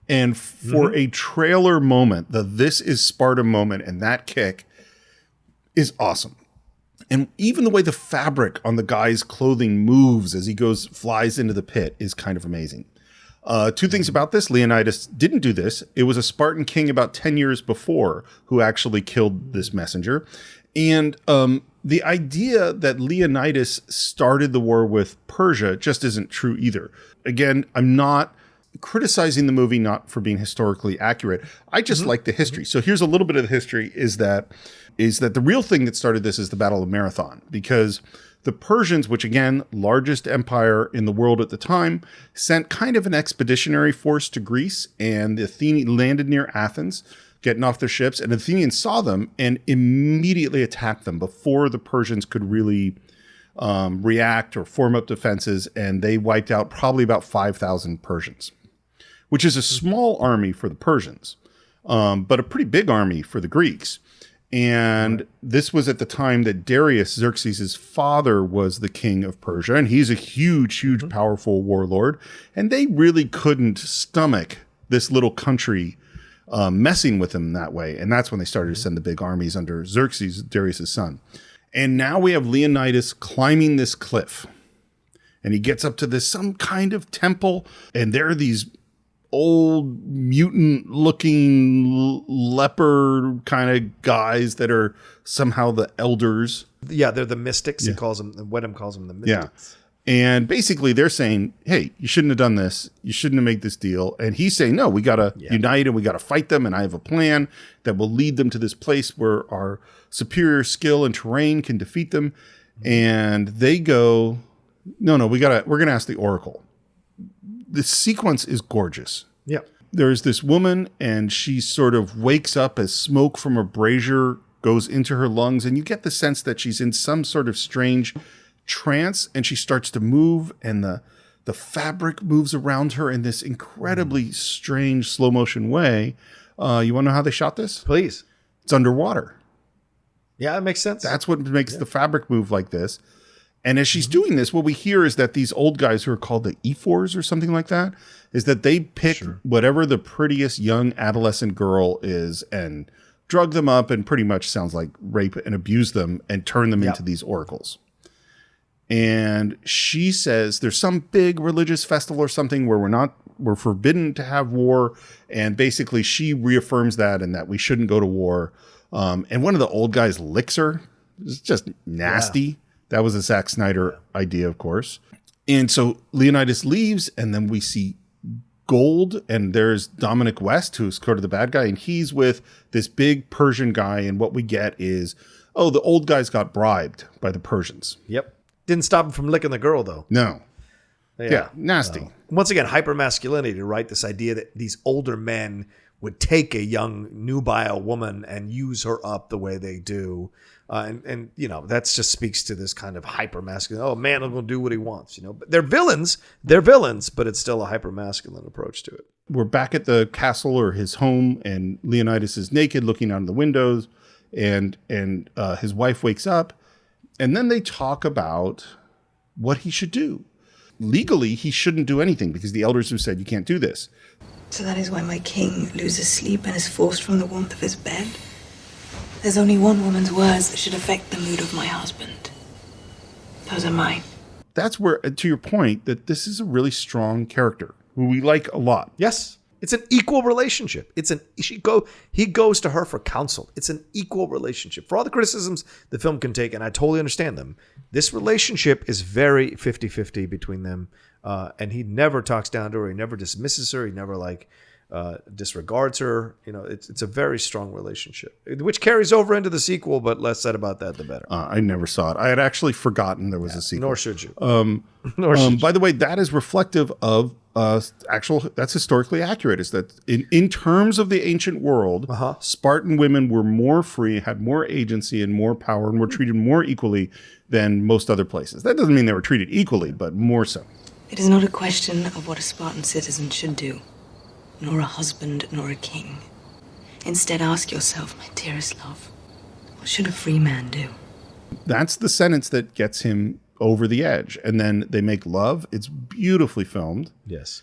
And for a trailer moment, the This is Sparta moment and that kick is awesome. And even the way the fabric on the guy's clothing moves as he flies into the pit is kind of amazing. Two things about this. Leonidas didn't do this. It was a Spartan king about 10 years before who actually killed this messenger. And the idea that Leonidas started the war with Persia just isn't true either. Again, I'm not criticizing the movie not for being historically accurate. I just like the history. So here's a little bit of the history is that the real thing that started this is the Battle of Marathon, because the Persians, which again, largest empire in the world at the time, sent kind of an expeditionary force to Greece, and the Athenians landed near Athens, getting off their ships, and the Athenians saw them and immediately attacked them before the Persians could really react or form up defenses, and they wiped out probably about 5,000 Persians, which is a small army for the Persians, but a pretty big army for the Greeks. And this was at the time that Darius, Xerxes' father, was the king of Persia. And he's a huge, powerful warlord. And they really couldn't stomach this little country messing with him that way. And that's when they started to send the big armies under Xerxes, Darius' son. And now we have Leonidas climbing this cliff. And he gets up to some kind of temple. And there are these old mutant looking leper kind of guys that are somehow the elders. Yeah, they're the mystics. He calls them, Wedham calls them the mystics. Yeah. And basically they're saying, hey, you shouldn't have done this. You shouldn't have made this deal. And he's saying, no, we got to unite and we got to fight them. And I have a plan that will lead them to this place where our superior skill and terrain can defeat them. And they go, no, we're going to ask the oracle. The sequence is gorgeous. Yeah. There's this woman and she sort of wakes up as smoke from a brazier goes into her lungs. And you get the sense that she's in some sort of strange trance, and she starts to move, and the fabric moves around her in this incredibly strange slow motion way. You want to know how they shot this? Please. It's underwater. Yeah, it makes sense. That's what makes the fabric move like this. And as she's doing this, what we hear is that these old guys who are called the ephors or something like that, is that they pick whatever the prettiest young adolescent girl is and drug them up, and pretty much sounds like rape and abuse them and turn them into these oracles. And she says there's some big religious festival or something where we're not we're forbidden to have war. And basically she reaffirms that and that we shouldn't go to war. And one of the old guys licks her. It's just nasty. Yeah. That was a Zack Snyder idea, of course. And so Leonidas leaves, and then we see Gold, and there's Dominic West, who's sort of the bad guy, and he's with this big Persian guy, and what we get is, the old guys got bribed by the Persians. Yep. Didn't stop him from licking the girl, though. No. Yeah, nasty. No. Once again, hypermasculinity, right? This idea that these older men would take a young, nubile woman and use her up the way they do. And that just speaks to this kind of hyper-masculine, a man will go do what he wants, But they're villains, but it's still a hyper-masculine approach to it. We're back at the castle or his home, and Leonidas is naked looking out of the windows, and his wife wakes up, and then they talk about what he should do. Legally, he shouldn't do anything because the elders have said you can't do this. So that is why my king loses sleep and is forced from the warmth of his bed? There's only one woman's words that should affect the mood of my husband. Those are mine. That's where, to your point, that this is a really strong character who we like a lot. Yes. It's an equal relationship. He goes to her for counsel. It's an equal relationship. For all the criticisms the film can take, and I totally understand them, this relationship is very 50-50 between them. And he never talks down to her. He never dismisses her. He never disregards her. It's a very strong relationship, which carries over into the sequel, but less said about that, the better. I never saw it. I had actually forgotten there was a sequel. Nor should you. By the way, that is reflective of that's historically accurate, is that in terms of the ancient world, Spartan women were more free, had more agency and more power, and were treated more equally than most other places. That doesn't mean they were treated equally, but more so. It is not a question of what a Spartan citizen should do, nor a husband, nor a king. Instead, ask yourself, my dearest love, what should a free man do? That's the sentence that gets him over the edge. And then they make love. It's beautifully filmed. Yes.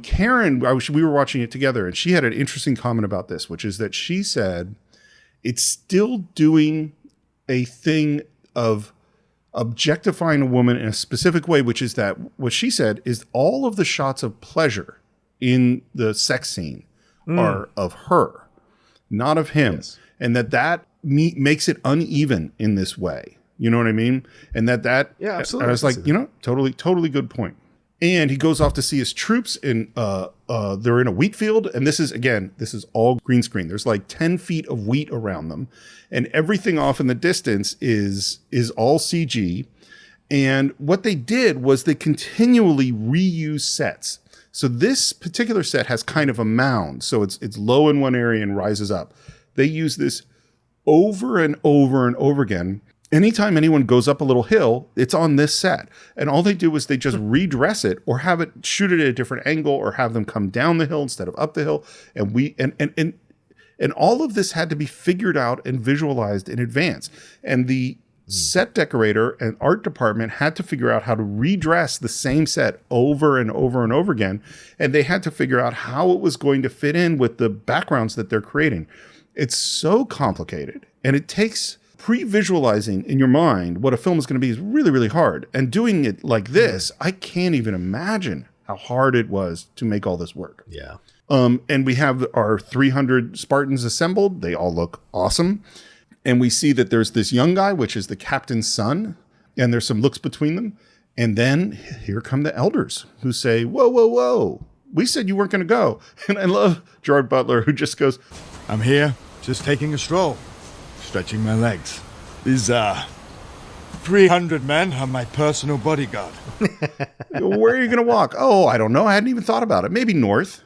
Karen, we were watching it together, and she had an interesting comment about this, which is that she said it's still doing a thing of objectifying a woman in a specific way, which is that what she said is all of the shots of pleasure in the sex scene are of her, not of him. Yes. And that makes it uneven in this way. You know what I mean? And that yeah, absolutely. I was like, totally good point. And he goes off to see his troops in they're in a wheat field, and this is all green screen. There's like 10 feet of wheat around them, and everything off in the distance is all CG. And what they did was they continually reuse sets. So this particular set has kind of a mound, so it's low in one area and rises up. They use this over and over and over again. Anytime anyone goes up a little hill, it's on this set. And all they do is they just redress it or have it shoot it at a different angle or have them come down the hill instead of up the hill. And all of this had to be figured out and visualized in advance. And the set decorator and art department had to figure out how to redress the same set over and over and over again. And they had to figure out how it was going to fit in with the backgrounds that they're creating. It's so complicated, and it takes pre-visualizing in your mind what a film is going to be is really, really hard. And doing it like this, I can't even imagine how hard it was to make all this work. Yeah. And we have our 300 Spartans assembled. They all look awesome. And we see that there's this young guy, which is the captain's son, and there's some looks between them. And then here come the elders who say, whoa, whoa, whoa. We said you weren't going to go. And I love Gerard Butler, who just goes, I'm here, just taking a stroll. Stretching my legs. These 300 men are my personal bodyguard. Where are you going to walk? Oh, I don't know. I hadn't even thought about it. Maybe north.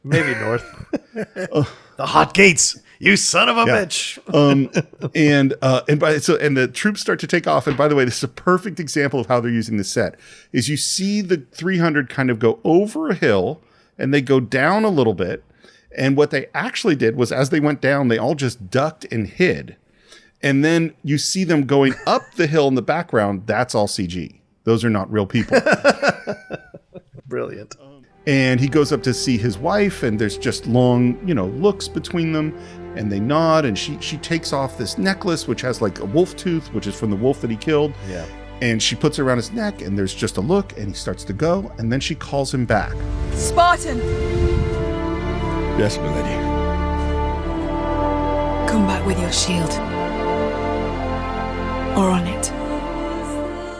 Maybe north. The hot gates. You son of a bitch. And the troops start to take off. And by the way, this is a perfect example of how they're using the set. Is you see the 300 kind of go over a hill and they go down a little bit. And what they actually did was as they went down, they all just ducked and hid. And then you see them going up the hill in the background. That's all CG. Those are not real people. Brilliant. And he goes up to see his wife, and there's just long, looks between them. And they nod, and she takes off this necklace, which has like a wolf tooth, which is from the wolf that he killed. Yeah. And she puts it around his neck, and there's just a look, and he starts to go, and then she calls him back. Spartan! Yes, milady. Come back with your shield. Or on it.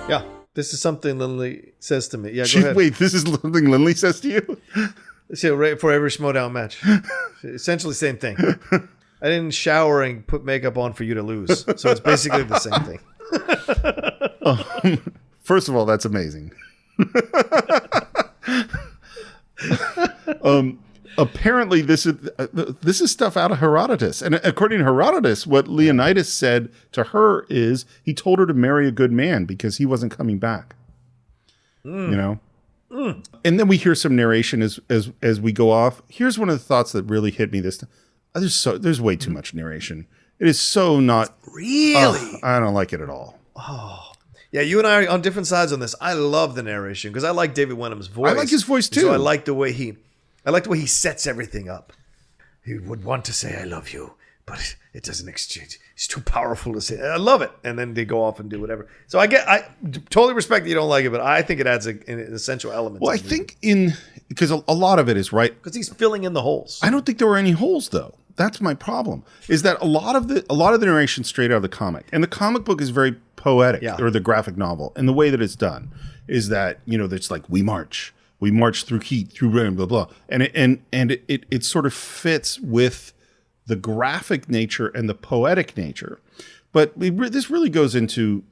Yeah, this is something Lindley says to me. Yeah, go ahead. Wait, this is something Lindley says to you? Yeah, right for every Schmoedown match. Essentially same thing. I didn't shower and put makeup on for you to lose. So it's basically the same thing. First of all, that's amazing. Apparently, this is stuff out of Herodotus, and according to Herodotus, what Leonidas said to her is he told her to marry a good man because he wasn't coming back. You know, and then we hear some narration as we go off. Here's one of the thoughts that really hit me this time. There's way too much narration. It is so not really. I don't like it at all. Oh, yeah. You and I are on different sides on this. I love the narration because I like David Wenham's voice. I like his voice too. So I like the way he sets everything up. He would want to say "I love you," but it doesn't exchange. He's too powerful to say. I love it, and then they go off and do whatever. So I totally respect that you don't like it, but I think it adds an essential element. Well, I think because a lot of it is right because he's filling in the holes. I don't think there were any holes though. That's my problem. Is that a lot of the narration straight out of the comic, and the comic book is very poetic, or the graphic novel, and the way that it's done is that it's like we march through heat, through rain, blah blah, and it sort of fits with the graphic nature and the poetic nature, but this really goes into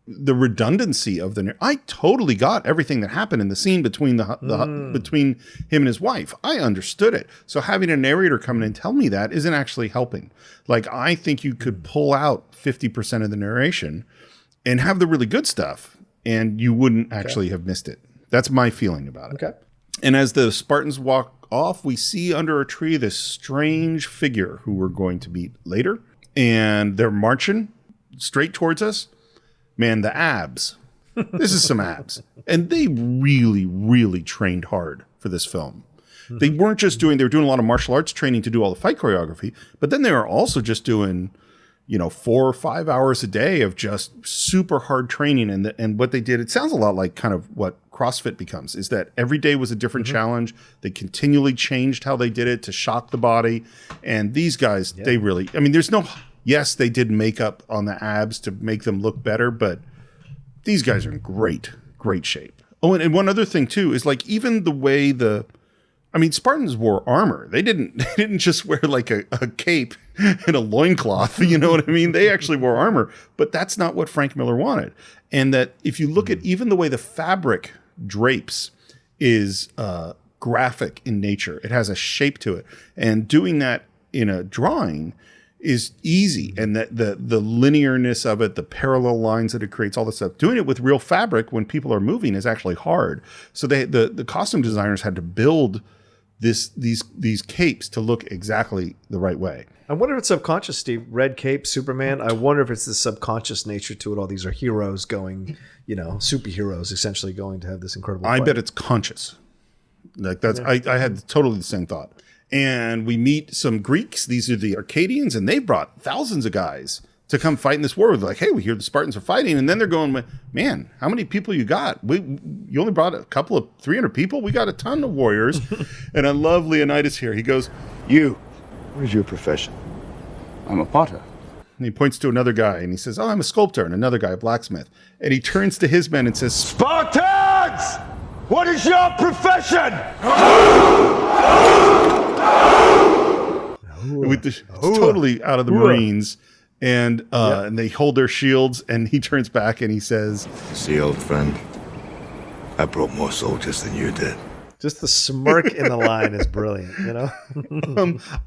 the redundancy of I totally got everything that happened in the scene between between him and his wife. I understood it. So having a narrator come in and tell me that isn't actually helping. Like, I think you could pull out 50% of the narration and have the really good stuff, and you wouldn't actually have missed it. That's my feeling about it. Okay. And as the Spartans walk off, we see under a tree this strange figure who we're going to meet later, and they're marching straight towards us. Man, the abs. This is some abs. And they really, really trained hard for this film. They weren't just they were doing a lot of martial arts training to do all the fight choreography, but then they were also just doing, 4 or 5 hours a day of just super hard training. And what they did, it sounds a lot like kind of what CrossFit becomes, is that every day was a different challenge. They continually changed how they did it to shock the body. And these guys, they really, yes, they did makeup on the abs to make them look better, but these guys are in great shape. Oh, and one other thing too is like even the way Spartans wore armor. They didn't just wear like a cape and a loincloth, you know what I mean? They actually wore armor, but that's not what Frank Miller wanted. And that if you look at even the way the fabric drapes is graphic in nature, it has a shape to it. And doing that in a drawing is easy, and that the linearness of it, the parallel lines that it creates, all this stuff. Doing it with real fabric when people are moving is actually hard. So the costume designers had to build these capes to look exactly the right way. I wonder if it's subconscious, Steve. Red cape, Superman. I wonder if it's the subconscious nature to it. All these are heroes going, superheroes essentially going to have this incredible fight. I bet it's conscious. Like that's I had totally the same thought. And we meet some Greeks. These are the Arcadians, and they brought thousands of guys to come fight in this war. They're like, hey, we hear the Spartans are fighting. And then they're going, man, how many people you got? You only brought a couple of 300 people? We got a ton of warriors. And I love Leonidas here. He goes, What is your profession? I'm a potter. and he points to another guy, and he says, I'm a sculptor, and another guy, a blacksmith. And he turns to his men and says, Spartans! What is your profession? It's totally out of the Marines. And and they hold their shields, and he turns back and he says, See, old friend, I brought more soldiers than you did. Just the smirk in the line is brilliant, you know?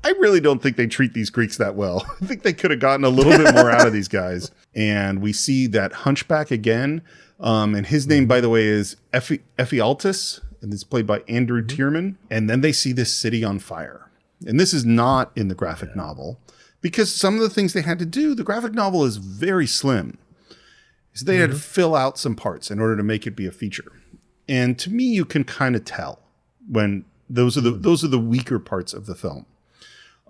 I really don't think they treat these Greeks that well. I think they could have gotten a little bit more out of these guys. And we see that hunchback again. And his name, by the way, is Ephialtes, and it's played by Andrew Tierman. And then they see this city on fire. And this is not in the graphic novel, because some of the things they had to do, the graphic novel is very slim. So they had to fill out some parts in order to make it be a feature. And to me, you can kind of tell when those are the weaker parts of the film.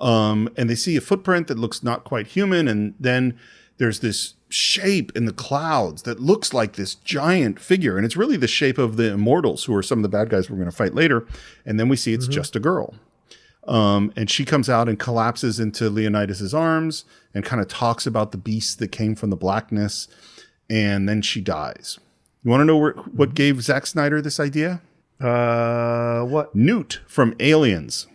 And they see a footprint that looks not quite human. And then there's this shape in the clouds that looks like this giant figure. And it's really the shape of the Immortals, who are some of the bad guys we're going to fight later. And then we see it's just a girl. And she comes out and collapses into Leonidas's arms and kind of talks about the beast that came from the blackness. And then she dies. You want to know what gave Zack Snyder this idea? What? Newt from Aliens.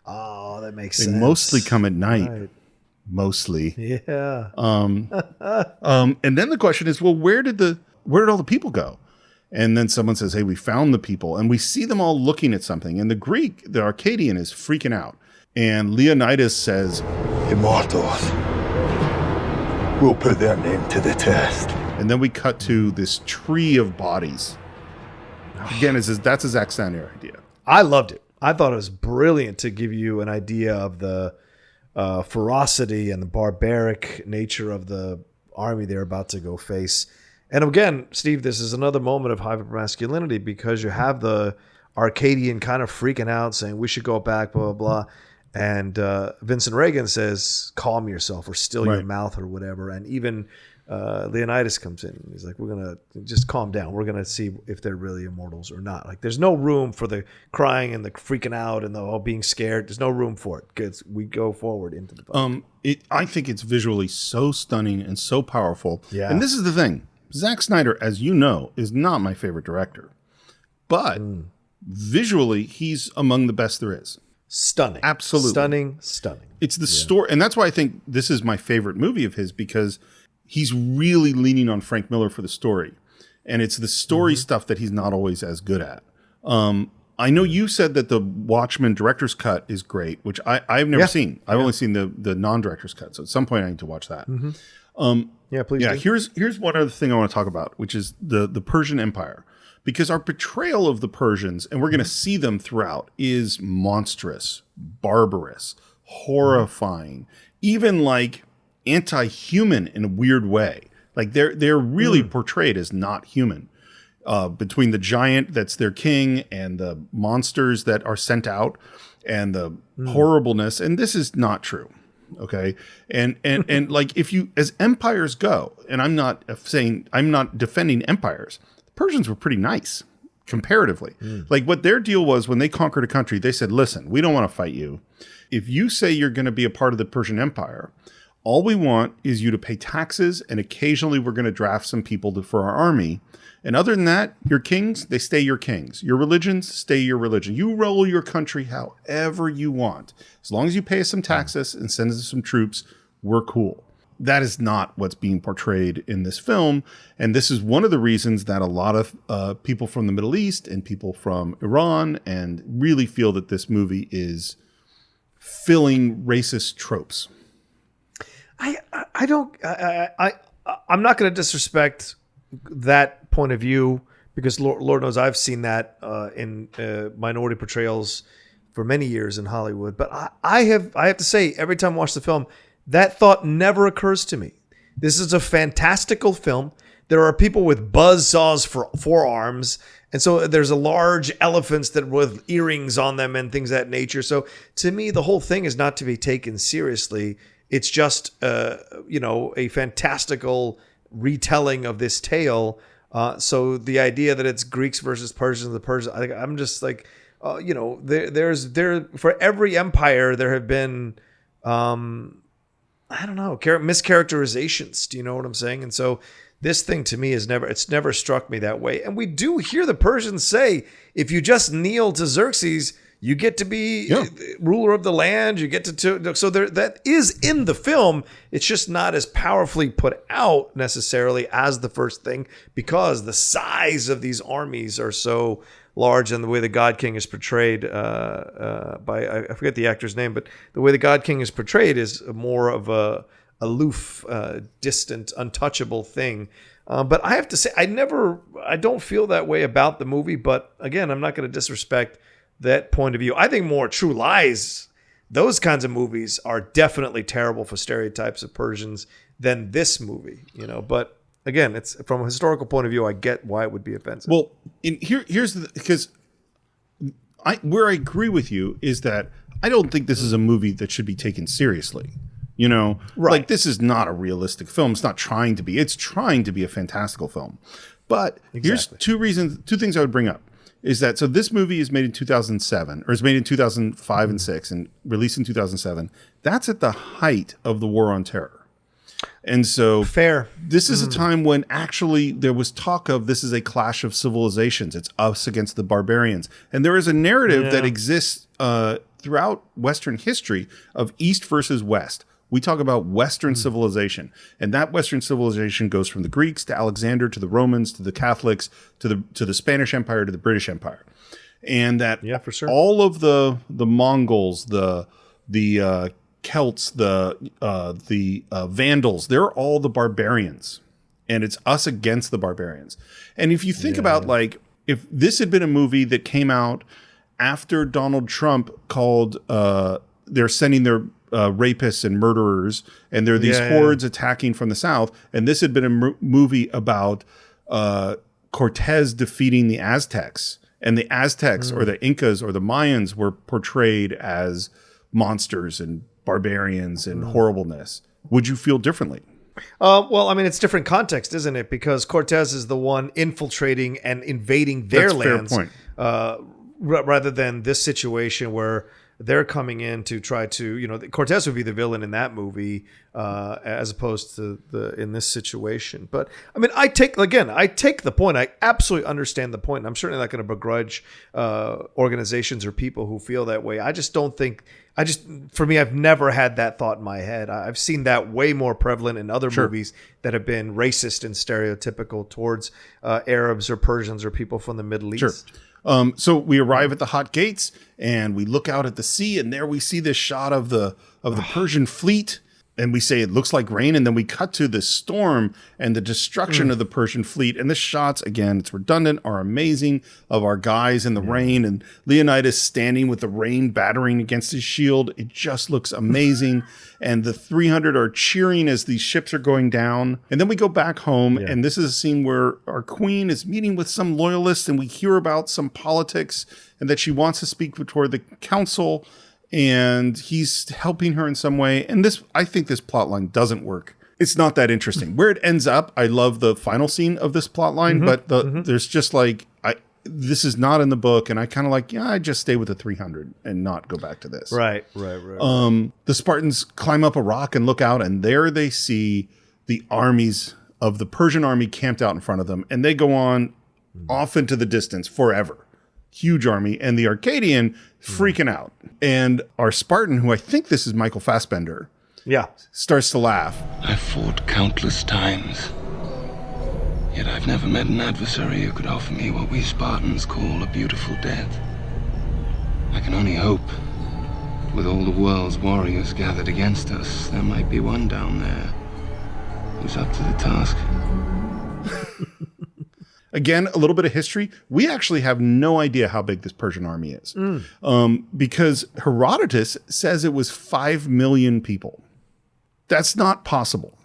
Oh, that makes They sense. mostly come at night. Right. Mostly. Yeah. And then the question is, well, where did all the people go? And then someone says, hey, we found the people. And we see them all looking at something. And the Arcadian is freaking out. And Leonidas says, Immortals. We'll put their name to the test. and then we cut to this tree of bodies. Again, that's a Zack Snyder idea. I loved it. I thought it was brilliant to give you an idea of the ferocity and the barbaric nature of the army they're about to go face. And again, Steve, this is another moment of hypermasculinity because you have the Arcadian kind of freaking out saying, we should go back, blah, blah, blah. And Vincent Reagan says, calm yourself or still your mouth or whatever. And even Leonidas comes in. He's like, we're going to just calm down. We're going to see if they're really immortals or not. Like, there's no room for the crying and the freaking out and the all being scared. There's no room for it because we go forward into the fight. I think it's visually so stunning and so powerful. Yeah. And this is the thing. Zack Snyder, as you know, is not my favorite director. But visually, he's among the best there is. Stunning. Absolutely. Stunning. It's the story. And that's why I think this is my favorite movie of his, because he's really leaning on Frank Miller for the story. And it's the story stuff that he's not always as good at. I know you said that the Watchmen director's cut is great, which I've never seen. I've only seen the non-director's cut. So at some point I need to watch that. Yeah, please. Yeah, do. here's one other thing I want to talk about, which is the Persian Empire. Because our portrayal of the Persians, and we're going to see them throughout, is monstrous, barbarous, horrifying, even like anti-human in a weird way. Like they're really portrayed as not human. Between the giant that's their king and the monsters that are sent out and the horribleness, and this is not true. Okay. And like if you, as empires go, and I'm not defending empires, the Persians were pretty nice comparatively. Like what their deal was when they conquered a country, they said, listen, we don't want to fight you. If you say you're going to be a part of the Persian Empire, all we want is you to pay taxes, and occasionally we're going to draft some people for our army. And other than that, your kings, they stay your kings. Your religions, stay your religion. You roll your country however you want. As long as you pay us some taxes and send us some troops, we're cool. That is not what's being portrayed in this film. And this is one of the reasons that a lot of people from the Middle East and people from Iran and really feel that this movie is filling racist tropes. I'm not going to disrespect that point of view because Lord knows I've seen that in minority portrayals for many years in Hollywood. But I have to say, every time I watch the film, that thought never occurs to me. This is a fantastical film. There are people with buzzsaws for forearms. And so there's a large elephants that with earrings on them and things of that nature. So to me, the whole thing is not to be taken seriously. It's just, a fantastical retelling of this tale. So the idea that it's Greeks versus Persians, I'm just like, there's for every empire, there have been, mischaracterizations. Do you know what I'm saying? And so this thing to me it's never struck me that way. And we do hear the Persians say, if you just kneel to Xerxes, you get to be ruler of the land. You get to so there, that is in the film. It's just not as powerfully put out necessarily as the first thing because the size of these armies are so large, and the way the God King is portrayed by I forget the actor's name, but the way the God King is portrayed is more of a aloof, distant, untouchable thing. But I have to say, I don't feel that way about the movie. But again, I'm not going to disrespect that point of view. I think more True Lies, those kinds of movies are definitely terrible for stereotypes of Persians than this movie, but again, it's from a historical point of view, I get why it would be offensive. Well, here's because where I agree with you is that I don't think this is a movie that should be taken seriously. You know, like this is not a realistic film. It's not trying to be. It's trying to be a fantastical film. But here's two things I would bring up. Is that so? This movie is made in 2007, or is made in 2005 and 6, and released in 2007. That's at the height of the War on Terror, and so this is a time when actually there was talk of this is a clash of civilizations. It's us against the barbarians, and there is a narrative that exists throughout Western history of East versus West. We talk about Western civilization, and that Western civilization goes from the Greeks to Alexander to the Romans to the Catholics to the Spanish Empire to the British Empire, and that for sure. all of the Mongols, the Celts, the Vandals, they're all the barbarians, and it's us against the barbarians. And if you think about like if this had been a movie that came out after Donald Trump called, they're sending their rapists and murderers, and there are these hordes attacking from the south. And this had been a movie about Cortez defeating the Aztecs, and the Aztecs or the Incas or the Mayans were portrayed as monsters and barbarians and horribleness. Would you feel differently? Well, I mean, it's different context, isn't it? Because Cortez is the one infiltrating and invading their lands, fair point. Rather than this situation where they're coming in to try to, you know, Cortez would be the villain in that movie, as opposed to in this situation. But I mean, I take the point. I absolutely understand the point. I'm certainly not going to begrudge organizations or people who feel that way. I just don't think. For me, I've never had that thought in my head. I've seen that way more prevalent in other movies that have been racist and stereotypical towards Arabs or Persians or people from the Middle East. So we arrive at the Hot Gates and we look out at the sea, and there we see this shot of the Persian fleet, and we say it looks like rain, and then we cut to the storm and the destruction of the Persian fleet. And the shots, again, it's redundant, are amazing, of our guys in the rain, and Leonidas standing with the rain battering against his shield. It just looks amazing. And the 300 are cheering as these ships are going down. And then we go back home, and this is a scene where our queen is meeting with some loyalists, and we hear about some politics and that she wants to speak before the council, and he's helping her in some way. And I think this plot line doesn't work. It's not that interesting. Where it ends up, I love the final scene of this plot line, but there's just like, this is not in the book, and I kind of like, I just stay with the 300 and not go back to this. Right. The Spartans climb up a rock and look out, and there they see the armies of the Persian army camped out in front of them, and they go on off into the distance forever. Huge army, and the Arcadian freaking out. And our Spartan, who I think this is Michael Fassbender, starts to laugh. I've fought countless times, yet I've never met an adversary who could offer me what we Spartans call a beautiful death. I can only hope, with all the world's warriors gathered against us, there might be one down there who's up to the task. Again, a little bit of history. We actually have no idea how big this Persian army is, because Herodotus says it was 5 million people. That's not possible.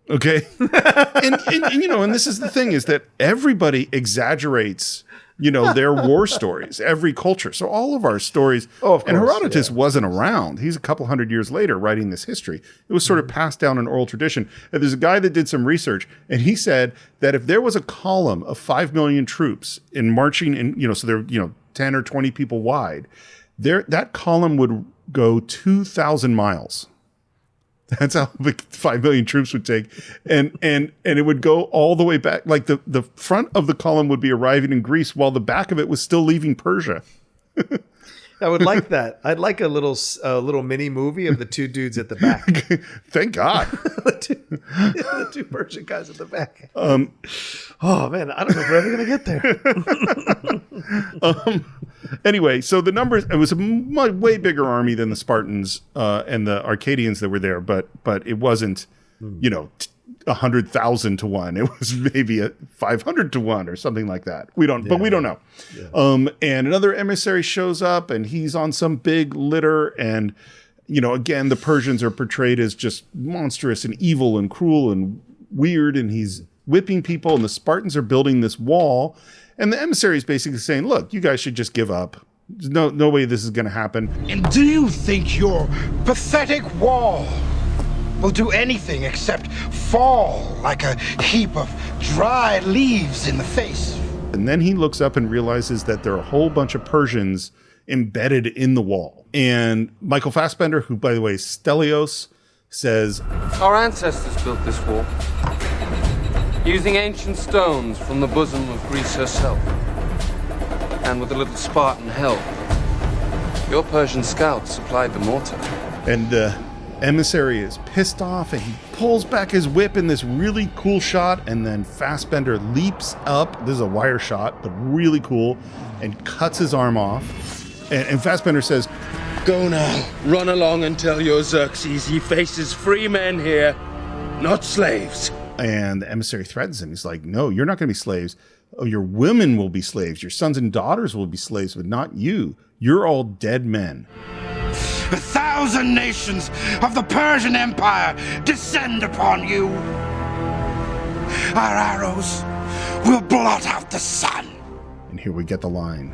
Okay. and you know, and this is the thing, is that everybody exaggerates, you know, their war stories, every culture. So all of our stories, and Herodotus wasn't around. He's a couple hundred years later writing this history. It was sort of passed down in oral tradition. And there's a guy that did some research, and he said that if there was a column of 5 million troops in marching in, you know, so they're, you know, 10 or 20 people wide, that column would go 2,000 miles. That's how big 5 million troops would take. And it would go all the way back. Like the front of the column would be arriving in Greece while the back of it was still leaving Persia. I would like that. I'd like a little mini movie of the two dudes at the back. Thank God. the two Persian guys at the back. Oh man, I don't know if we're ever going to get there. Anyway, so the numbers, it was a way bigger army than the Spartans and the Arcadians that were there, but it wasn't, you know, 100,000 to 1. It was maybe 500 to 1 or something like that. We don't know. Yeah. And another emissary shows up, and he's on some big litter, and, you know, again, the Persians are portrayed as just monstrous and evil and cruel and weird, and he's whipping people, and the Spartans are building this wall. And the emissary is basically saying, look, you guys should just give up. There's no way this is going to happen. And do you think your pathetic wall will do anything except fall like a heap of dry leaves in the face? And then he looks up and realizes that there are a whole bunch of Persians embedded in the wall. And Michael Fassbender, who, by the way, is Stelios, says, Our ancestors built this wall using ancient stones from the bosom of Greece herself, and with a little Spartan help. Your Persian scouts supplied the mortar. And the emissary is pissed off, and he pulls back his whip in this really cool shot, and then Fassbender leaps up. This is a wire shot, but really cool, and cuts his arm off. And Fassbender says, Go now, run along and tell your Xerxes he faces free men here, not slaves. And the emissary threatens him. He's like, no, you're not going to be slaves. Oh, your women will be slaves. Your sons and daughters will be slaves, but not you. You're all dead men. 1,000 nations of the Persian Empire descend upon you. Our arrows will blot out the sun. And here we get the line.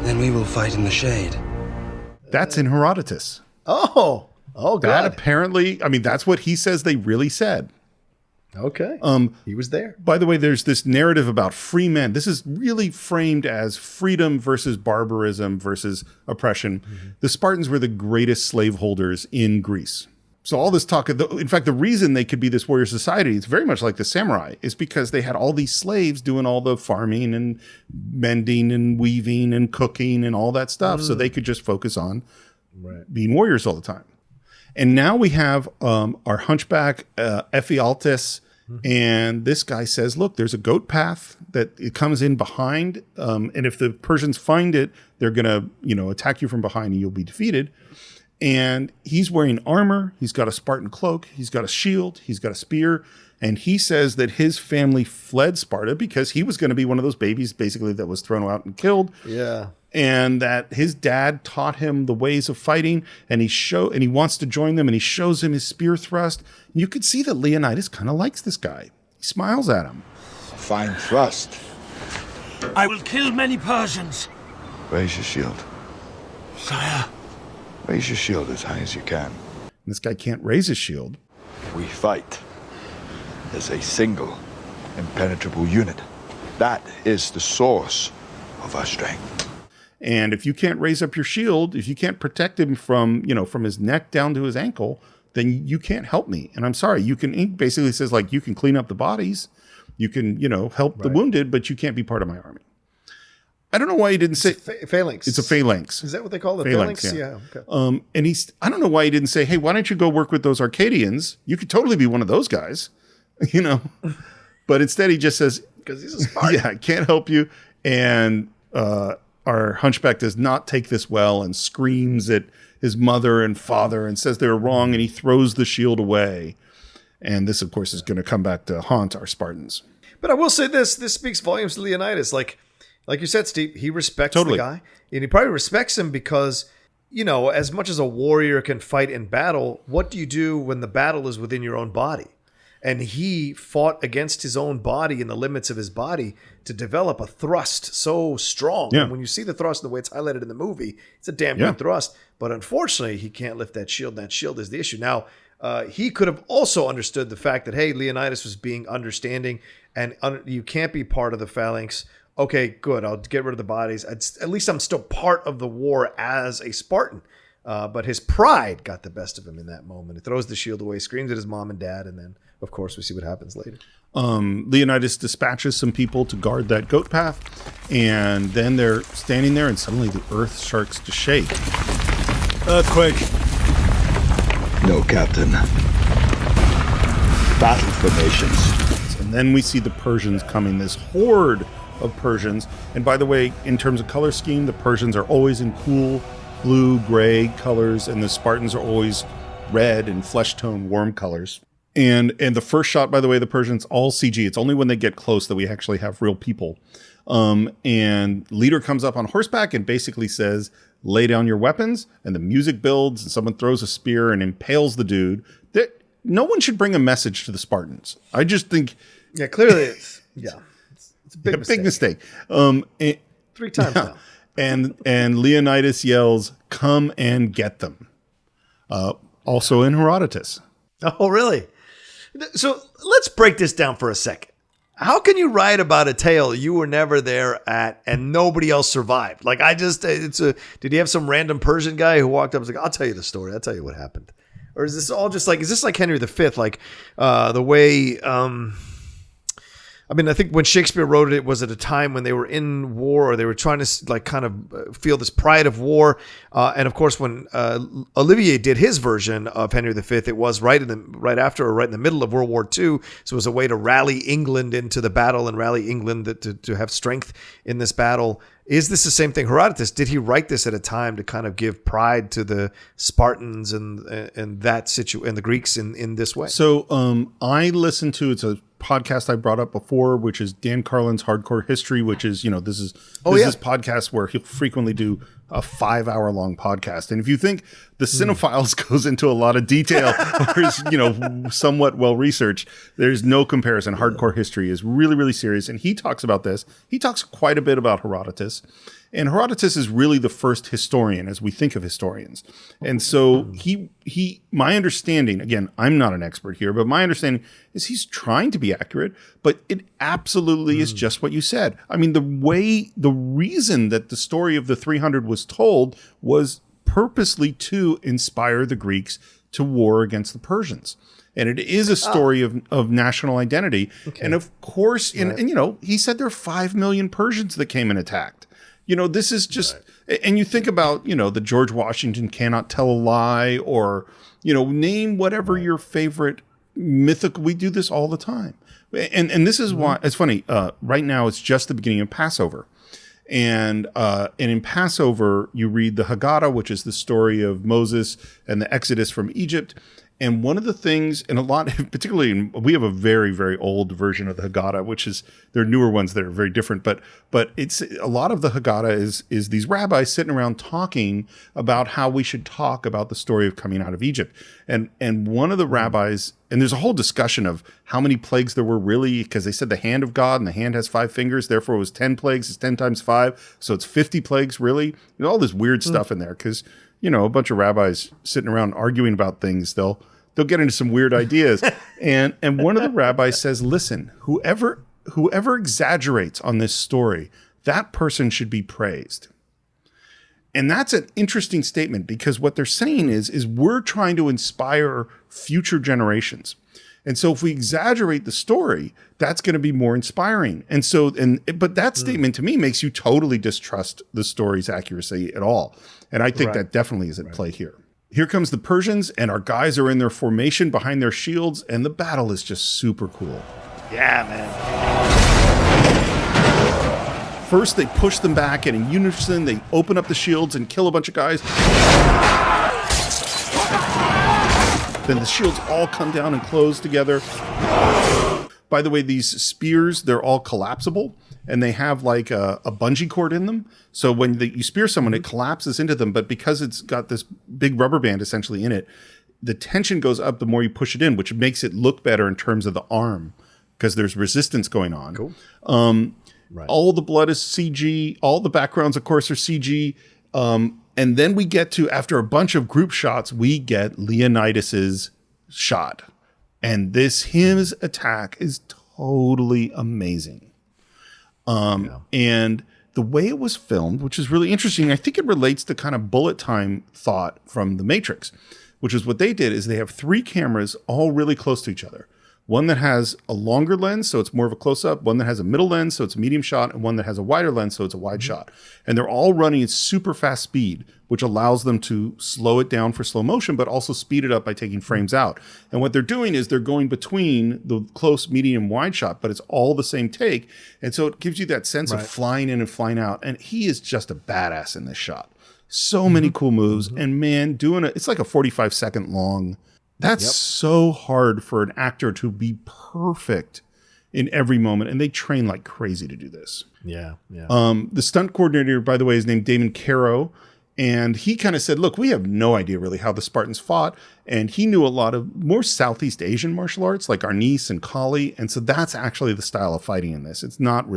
Then we will fight in the shade. That's in Herodotus. Oh, good. That apparently, I mean, that's what he says they really said. Okay. He was there. By the way, there's this narrative about free men. This is really framed as freedom versus barbarism versus oppression. Mm-hmm. The Spartans were the greatest slaveholders in Greece. So all this talk, in fact, the reason they could be this warrior society, it's very much like the samurai, is because they had all these slaves doing all the farming and mending and weaving and cooking and all that stuff. So they could just focus on being warriors all the time. And now we have our hunchback, Ephialtes, and this guy says, look, there's a goat path that it comes in behind. And if the Persians find it, they're going to, attack you from behind and you'll be defeated. And he's wearing armor. He's got a Spartan cloak. He's got a shield. He's got a spear. And he says that his family fled Sparta because he was going to be one of those babies, basically, that was thrown out and killed. Yeah. And that his dad taught him the ways of fighting, and he wants to join them, and he shows him his spear thrust. And you could see that Leonidas kind of likes this guy. He smiles at him. Fine thrust. I will kill many Persians. Raise your shield. Sire. Raise your shield as high as you can. And this guy can't raise his shield. We fight as a single, impenetrable unit. That is the source of our strength. And if you can't raise up your shield, if you can't protect him from his neck down to his ankle, then you can't help me. And I'm sorry, he basically says, like, you can clean up the bodies, you can, help the wounded, but you can't be part of my army. I don't know why he didn't say phalanx. It's a phalanx. Is that what they call it? Phalanx? Yeah. Okay. And I don't know why he didn't say, hey, why don't you go work with those Arcadians? You could totally be one of those guys, But instead he just says, because he's a Spartan. Yeah, I can't help you. And our hunchback does not take this well and screams at his mother and father and says they were wrong, and he throws the shield away. And this, of course, is going to come back to haunt our Spartans. But I will say this speaks volumes to Leonidas. Like you said, Steve, he respects the guy. And he probably respects him because, as much as a warrior can fight in battle, what do you do when the battle is within your own body? And he fought against his own body and the limits of his body to develop a thrust so strong. Yeah. And when you see the thrust the way it's highlighted in the movie, it's a damn good thrust. But unfortunately, he can't lift that shield. That shield is the issue. Now, he could have also understood the fact that, hey, Leonidas was being understanding and you can't be part of the phalanx. Okay, good. I'll get rid of the bodies. At least I'm still part of the war as a Spartan. But his pride got the best of him in that moment. He throws the shield away, screams at his mom and dad, and then, of course, we see what happens later. Leonidas dispatches some people to guard that goat path, and then they're standing there, and suddenly the earth starts to shake. Earthquake. No, Captain. Battle formations. And then we see the Persians coming, this horde of Persians. And by the way, in terms of color scheme, the Persians are always in cool blue, gray colors, and the Spartans are always red and flesh tone warm colors. And the first shot, by the way, the Persians, all CG. It's only when they get close that we actually have real people. And leader comes up on horseback and basically says, lay down your weapons. And the music builds and someone throws a spear and impales the dude. No one should bring a message to the Spartans. I just think... Yeah, clearly it's a big mistake. Big mistake. 3 times now. and Leonidas yells, "Come and get them." Also in Herodotus. Oh, really? So let's break this down for a second. How can you write about a tale you were never there at and nobody else survived? Like, did he have some random Persian guy who walked up and was like, I'll tell you the story. I'll tell you what happened. Or is this all just like, is this like Henry V? Like the way, I mean, I think when Shakespeare wrote it was at a time when they were in war, or they were trying to like kind of feel this pride of war. And of course, when Olivier did his version of Henry V, it was right after or right in the middle of World War II. So it was a way to rally England into the battle and rally England to have strength in this battle. Is this the same thing? Herodotus, did he write this at a time to kind of give pride to the Spartans and the Greeks in this way? So I listened to, it's a podcast I brought up before, which is Dan Carlin's Hardcore History, which is, this is this podcast where he'll frequently do a 5-hour long podcast. And if you think the Cine-Files goes into a lot of detail or is, somewhat well researched, there's no comparison. Hardcore History is really, really serious. And he talks about this. He talks quite a bit about Herodotus. And Herodotus is really the first historian as we think of historians. And so my understanding, again, I'm not an expert here, but my understanding is he's trying to be accurate, but it absolutely is just what you said. I mean, the reason that the story of the 300 was told was purposely to inspire the Greeks to war against the Persians. And it is a story of national identity. Okay. And of course, and he said there are 5 million Persians that came and attacked. This is just, and you think about, the George Washington cannot tell a lie, or, name whatever your favorite mythical, we do this all the time. And this is why, it's funny, right now it's just the beginning of Passover. And in Passover, you read the Haggadah, which is the story of Moses and the Exodus from Egypt. And one of the things, and a lot, particularly, we have a very, very old version of the Haggadah, which is, there are newer ones that are very different, but it's, a lot of the Haggadah is these rabbis sitting around talking about how we should talk about the story of coming out of Egypt. And one of the rabbis, and there's a whole discussion of how many plagues there were really, because they said the hand of God, and the hand has 5 fingers, therefore it was 10 plagues, it's 10 times 5, so it's 50 plagues really. All this weird stuff in there, because a bunch of rabbis sitting around arguing about things, they'll get into some weird ideas. and one of the rabbis says, listen, whoever exaggerates on this story, that person should be praised. And that's an interesting statement, because what they're saying is we're trying to inspire future generations. And so if we exaggerate the story, that's going to be more inspiring. And so, but that statement to me makes you totally distrust the story's accuracy at all. And I think that definitely is at play here. Here comes the Persians, and our guys are in their formation behind their shields, and the battle is just super cool. Yeah, man. First, they push them back, and in unison, they open up the shields and kill a bunch of guys. Then the shields all come down and close together. By the way, these spears, they're all collapsible, and they have like a bungee cord in them. So when you spear someone, it collapses into them, but because it's got this big rubber band essentially in it, the tension goes up the more you push it in, which makes it look better in terms of the arm, because there's resistance going on. Cool. All the blood is CG. All the backgrounds, of course, are CG. And then we get to, after a bunch of group shots, we get Leonidas's shot. And his attack is totally amazing. And the way it was filmed, which is really interesting, I think it relates to kind of bullet time thought from The Matrix, which is what they did is they have 3 cameras all really close to each other. One that has a longer lens, so it's more of a close-up. One that has a middle lens, so it's a medium shot. And one that has a wider lens, so it's a wide shot. And they're all running at super fast speed, which allows them to slow it down for slow motion, but also speed it up by taking frames out. And what they're doing is they're going between the close, medium, wide shot, but it's all the same take. And so it gives you that sense of flying in and flying out. And he is just a badass in this shot. So many cool moves. And man, it's like a 45-second long. That's so hard for an actor to be perfect in every moment. And they train like crazy to do this. Yeah. The stunt coordinator, by the way, is named Damon Caro. And he kind of said, look, we have no idea really how the Spartans fought. And he knew a lot of more Southeast Asian martial arts like Arnis and Kali. And so that's actually the style of fighting in this. It doesn't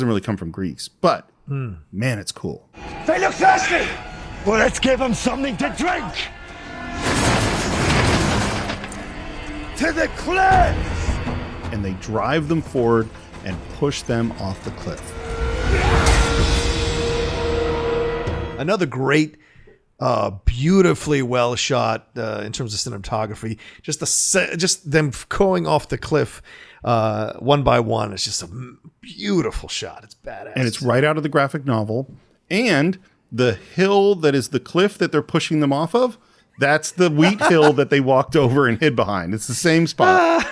really come from Greeks. But Man, it's cool. They look thirsty! Well, let's give them something to drink! To the cliff! And they drive them forward and push them off the cliff. Another great, beautifully well shot in terms of cinematography. Just them going off the cliff one by one. It's just a beautiful shot. It's badass. And it's right out of the graphic novel. And the hill that is the cliff that they're pushing them off of, that's the wheat hill that they walked over and hid behind. It's the same spot.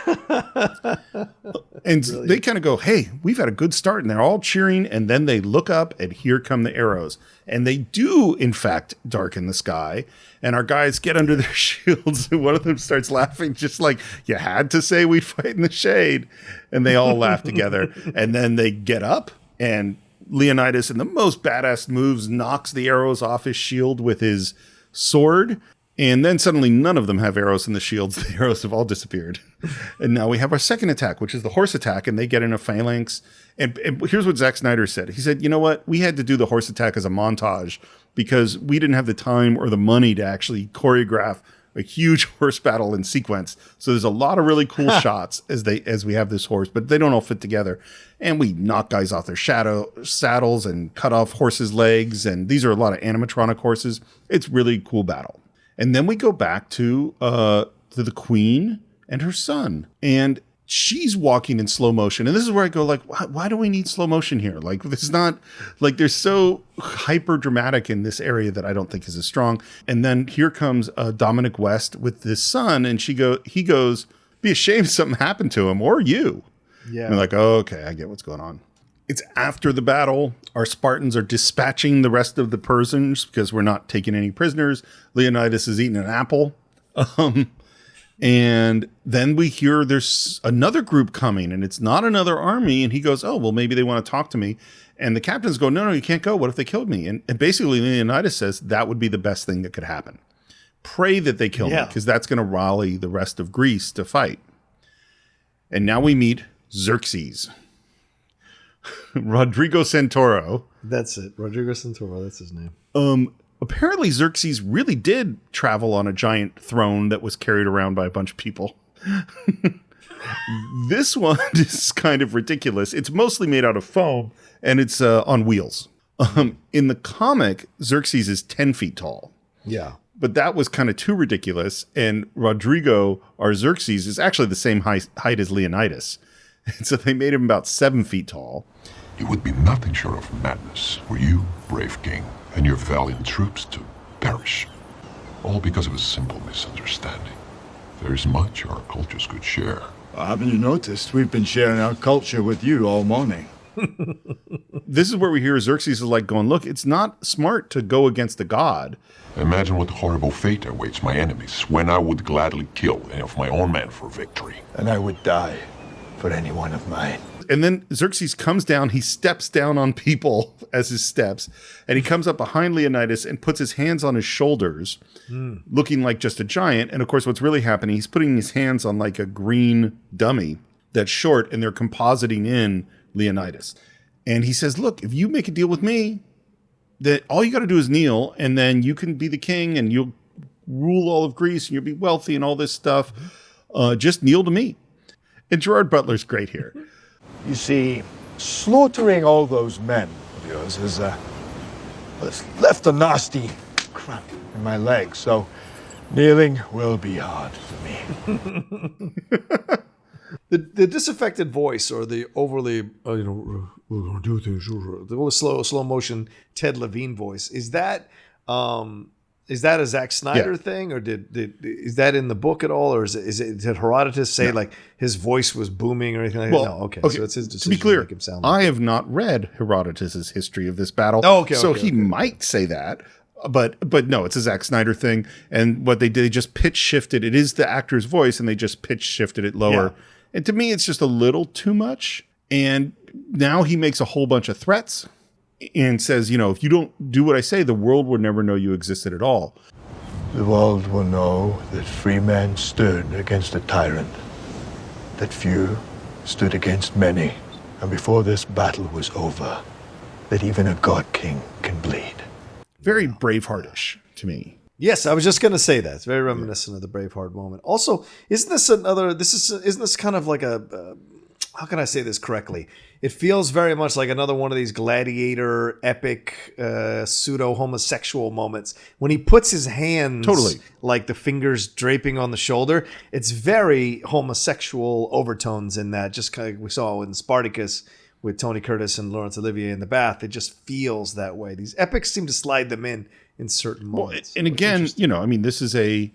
And brilliant. They kind of go, hey, we've had a good start. And they're all cheering. And then they look up and here come the arrows. And they do, in fact, darken the sky. And our guys get under their shields. And one of them starts laughing, just like, you had to say we'd fight in the shade. And they all laugh together. And then they get up. And Leonidas, in the most badass moves, knocks the arrows off his shield with his sword. And then suddenly none of them have arrows in the shields. The arrows have all disappeared. And now we have our second attack, which is the horse attack. And they get in a phalanx. And here's what Zack Snyder said. He said, you know what? We had to do the horse attack as a montage because we didn't have the time or the money to actually choreograph a huge horse battle in sequence. So there's a lot of really cool shots as we have this horse, but they don't all fit together. And we knock guys off their saddles and cut off horses' legs. And these are a lot of animatronic horses. It's really cool battle. And then we go back to the queen and her son. And she's walking in slow motion. And this is where I go, like, why do we need slow motion here? Like, this is not, like, they're so hyper dramatic in this area that I don't think is as strong. And then here comes Dominic West with this son. And he goes, be ashamed if something happened to him or you. Yeah. And they're like, oh, okay, I get what's going on. It's after the battle. Our Spartans are dispatching the rest of the Persians because we're not taking any prisoners. Leonidas is eating an apple. And then we hear there's another group coming and it's not another army. And he goes, oh, well, maybe they want to talk to me. And the captains go, no, you can't go. What if they killed me? And basically Leonidas says that would be the best thing that could happen. Pray that they kill me because that's going to rally the rest of Greece to fight. And now we meet Xerxes. Rodrigo Santoro. That's it. Rodrigo Santoro. That's his name. Apparently Xerxes really did travel on a giant throne that was carried around by a bunch of people. This one is kind of ridiculous. It's mostly made out of foam and it's on wheels. In the comic, Xerxes is 10 feet tall. Yeah. But that was kind of too ridiculous. And Rodrigo, or Xerxes, is actually the same height as Leonidas. And so they made him about 7 feet tall. It would be nothing short of madness for you, brave king, and your valiant troops to perish. All because of a simple misunderstanding. There's much our cultures could share. Haven't you noticed? We've been sharing our culture with you all morning. This is where we hear Xerxes is like going, look, it's not smart to go against a god. Imagine what horrible fate awaits my enemies when I would gladly kill any of my own men for victory. And I would die for any one of mine. And then Xerxes comes down, he steps down on people as his steps, and he comes up behind Leonidas and puts his hands on his shoulders, looking like just a giant. And of course, what's really happening, he's putting his hands on like a green dummy that's short, and they're compositing in Leonidas. And he says, look, if you make a deal with me, that all you got to do is kneel, and then you can be the king, and you'll rule all of Greece, and you'll be wealthy and all this stuff. Just kneel to me. And Gerard Butler's great here. You see, slaughtering all those men of yours has it's left a nasty cramp in my leg, so kneeling will be hard for me. The disaffected voice or the overly, we're going to do things, the slow motion Ted Levine voice, is that a Zack Snyder thing, or is that in the book at all, or did Herodotus say like his voice was booming or anything like that? No, okay, so it's his decision to be clear, make him sound I have not read Herodotus's history of this battle, he might say that. But no, it's a Zack Snyder thing. And what they did, they just pitch shifted. It is the actor's voice, and they just pitch shifted it lower. Yeah. And to me, it's just a little too much. And now he makes a whole bunch of threats and says, if you don't do what I say, the world will never know you existed at all. The world will know that free men stood against a tyrant, that few stood against many. And before this battle was over, that even a god king can bleed. Very Braveheart-ish to me. Yes, I was just going to say that. It's very reminiscent of the Braveheart moment. Also, isn't this kind of like a how can I say this correctly? It feels very much like another one of these gladiator epic pseudo homosexual moments when he puts his hands like the fingers draping on the shoulder. It's very homosexual overtones in that, just kind of we saw in Spartacus with Tony Curtis and Laurence Olivier in the bath. It just feels that way. These epics seem to slide them in certain moments. And again, I mean, this is a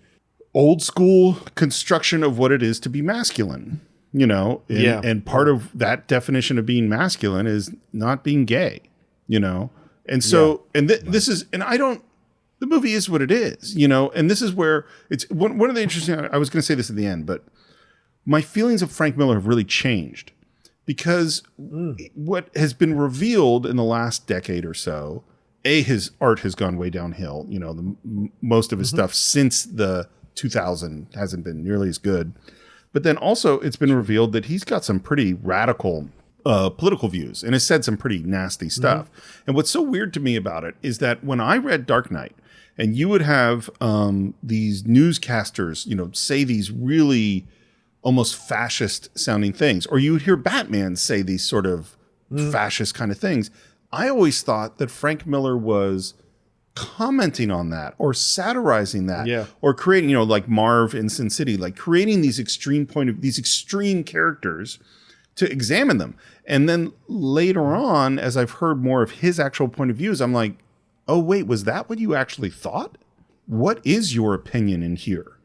old school construction of what it is to be masculine, and part of that definition of being masculine is not being gay, and so, this is, and the movie is what it is, and this is where it's one of the interesting, I was going to say this at the end, but my feelings of Frank Miller have really changed because what has been revealed in the last decade or so, his art has gone way downhill. Most of his stuff since the 2000 hasn't been nearly as good. But then also it's been revealed that he's got some pretty radical political views and has said some pretty nasty stuff. And what's so weird to me about it is that when I read Dark Knight and you would have these newscasters, say these really almost fascist sounding things, or you would hear Batman say these sort of fascist kind of things. I always thought that Frank Miller was commenting on that or satirizing that or creating, like Marv in Sin City, like creating these extreme characters to examine them. And then later on, as I've heard more of his actual point of views, I'm like, oh, wait, was that what you actually thought? What is your opinion in here?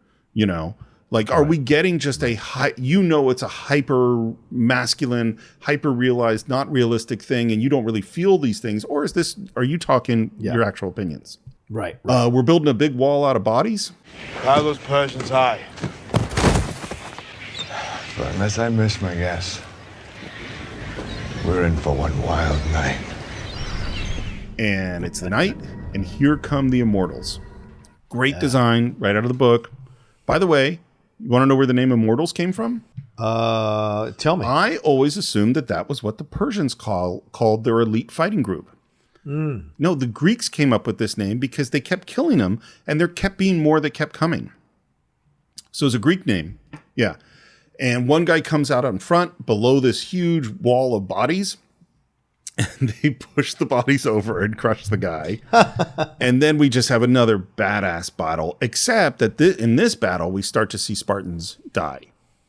Like, are we getting just it's a hyper masculine, hyper realized, not realistic thing, and you don't really feel these things? Or are you talking your actual opinions? Right. We're building a big wall out of bodies. Pile those Persians high. But unless I miss my guess, we're in for one wild night. And it's the night, and here come the Immortals. Great design, right out of the book. By the way, you want to know where the name Immortals came from? Tell me. I always assumed that was what the Persians called their elite fighting group. No, the Greeks came up with this name because they kept killing them, and there kept being more that kept coming. So it's a Greek name. Yeah. And one guy comes out in front below this huge wall of bodies, and they push the bodies over and crush the guy. And then we just have another badass battle, except that in this battle, we start to see Spartans die.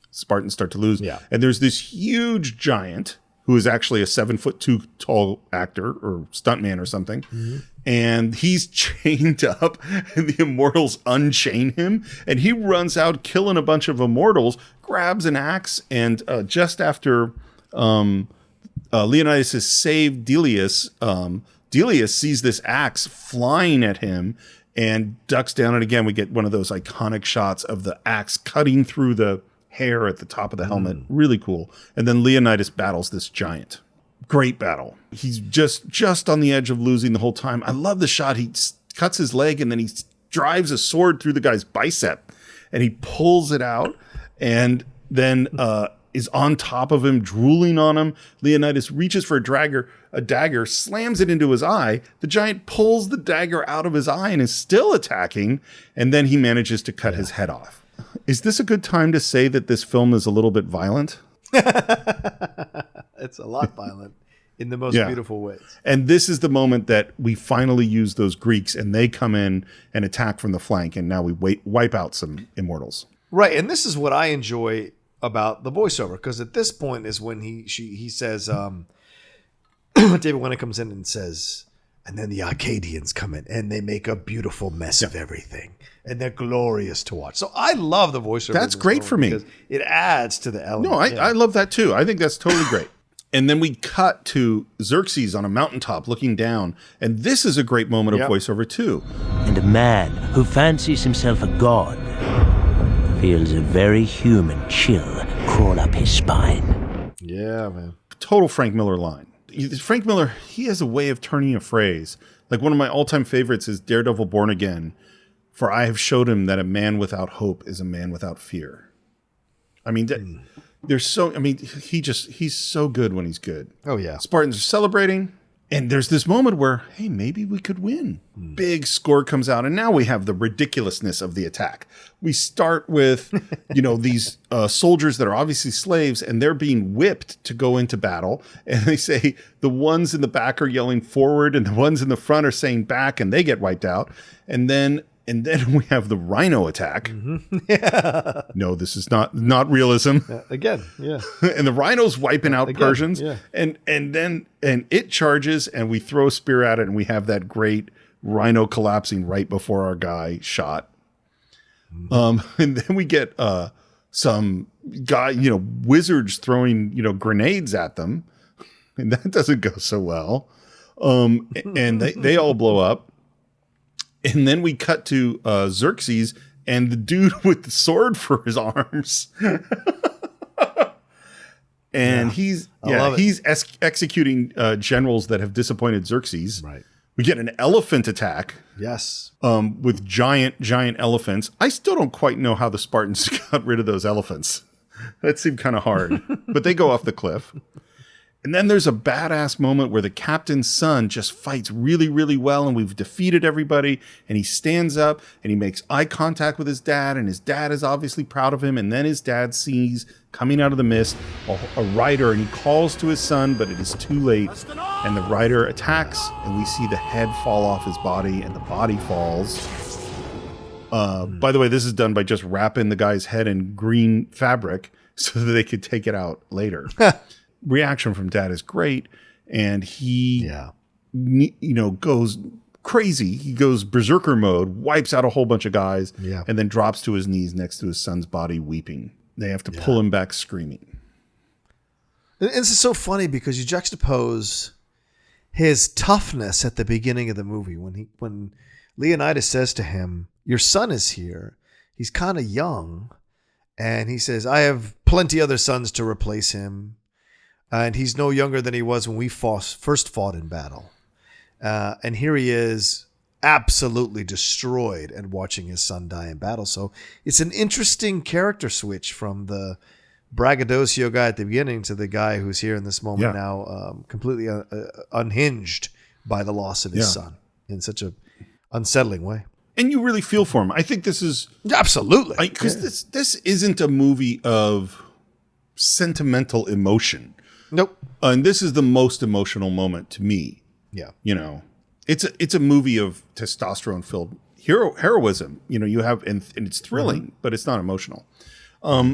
Spartans start to lose. Yeah. And there's this huge giant who is actually a 7'2" tall actor or stuntman or something. And he's chained up, and the Immortals unchain him. And he runs out, killing a bunch of Immortals, grabs an axe, and just after... Leonidas has saved Delius. Delius sees this axe flying at him and ducks down. And again, we get one of those iconic shots of the axe cutting through the hair at the top of the helmet. Really cool. And then Leonidas battles this giant. Great battle. He's just on the edge of losing the whole time. I love the shot. He cuts his leg and then he drives a sword through the guy's bicep and he pulls it out and then is on top of him, drooling on him. Leonidas reaches for a dagger, slams it into his eye. The giant pulls the dagger out of his eye and is still attacking, and then he manages to cut his head off. Is this a good time to say that this film is a little bit violent? It's a lot violent in the most beautiful ways. And this is the moment that we finally use those Greeks, and they come in and attack from the flank, and now we wipe out some Immortals. Right, and this is what I enjoy about the voiceover, because at this point is when he says, David Wenner comes in and says, and then the Arcadians come in and they make a beautiful mess of everything, and they're glorious to watch. So I love the voiceover. That's great for me because it adds to the element. No, I love that too. I think that's totally great. And then we cut to Xerxes on a mountaintop looking down, and this is a great moment of voiceover too. And a man who fancies himself a god feels a very human chill crawl up his spine. Yeah, man. Total Frank Miller line. Frank Miller, he has a way of turning a phrase. Like one of my all-time favorites is Daredevil Born Again. For I have showed him that a man without hope is a man without fear. I mean, he's so good when he's good. Oh, yeah. Spartans are celebrating, And there's this moment where, hey, maybe we could win. Big score comes out, and now we have the ridiculousness of the attack. We start with, these soldiers that are obviously slaves, and they're being whipped to go into battle. And they say the ones in the back are yelling forward, and the ones in the front are saying back, and they get wiped out. And then we have the Rhino Attack. Yeah. No, this is not realism. Again, yeah. And the Rhino's wiping out Persians. Yeah. And it charges, and we throw a spear at it, and we have that great Rhino collapsing right before our guy shot. And then we get some guy, wizards throwing, grenades at them. And that doesn't go so well. And they all blow up. And then we cut to Xerxes and the dude with the sword for his arms. And he's executing generals that have disappointed Xerxes. Right. We get an elephant attack. Yes. With giant elephants. I still don't quite know how the Spartans got rid of those elephants. That seemed kind of hard. But they go off the cliff. And then there's a badass moment where the captain's son just fights really, really well, and we've defeated everybody, and he stands up and he makes eye contact with his dad, and his dad is obviously proud of him. And then his dad sees coming out of the mist a rider, and he calls to his son, but it is too late. And the rider attacks, and we see the head fall off his body, and the body falls. By the way, this is done by just wrapping the guy's head in green fabric so that they could take it out later. Reaction from dad is great, and he goes crazy. He goes berserker mode, wipes out a whole bunch of guys, and then drops to his knees next to his son's body weeping. They have to pull him back screaming. And this is so funny because you juxtapose his toughness at the beginning of the movie when Leonidas says to him, "Your son is here. He's kind of young," and he says, "I have plenty other sons to replace him." And he's no younger than he was when we first fought in battle. And here he is, absolutely destroyed and watching his son die in battle. So it's an interesting character switch from the braggadocio guy at the beginning to the guy who's here in this moment now, completely unhinged by the loss of his son in such a unsettling way. And you really feel for him. I think this is... Absolutely. Because this isn't a movie of sentimental emotion. Nope. And this is the most emotional moment to me. Yeah. It's a movie of testosterone filled heroism. You have, and it's thrilling, but it's not emotional.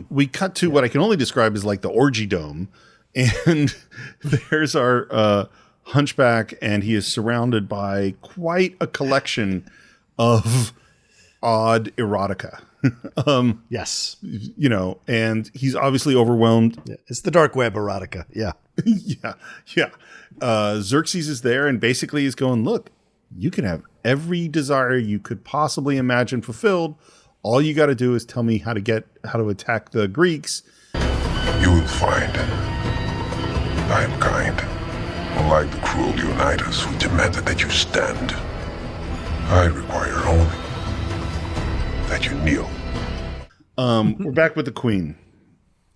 We cut to what I can only describe as like the orgy dome, and there's our hunchback, and he is surrounded by quite a collection of odd erotica. Yes. And he's obviously overwhelmed. Yeah, it's the dark web erotica. Yeah. Xerxes is there and basically is going, look, you can have every desire you could possibly imagine fulfilled. All you got to do is tell me how to attack the Greeks. You will find I am kind, unlike the cruel Leonidas who demanded that you stand. I require only that you kneel. We're back with the queen,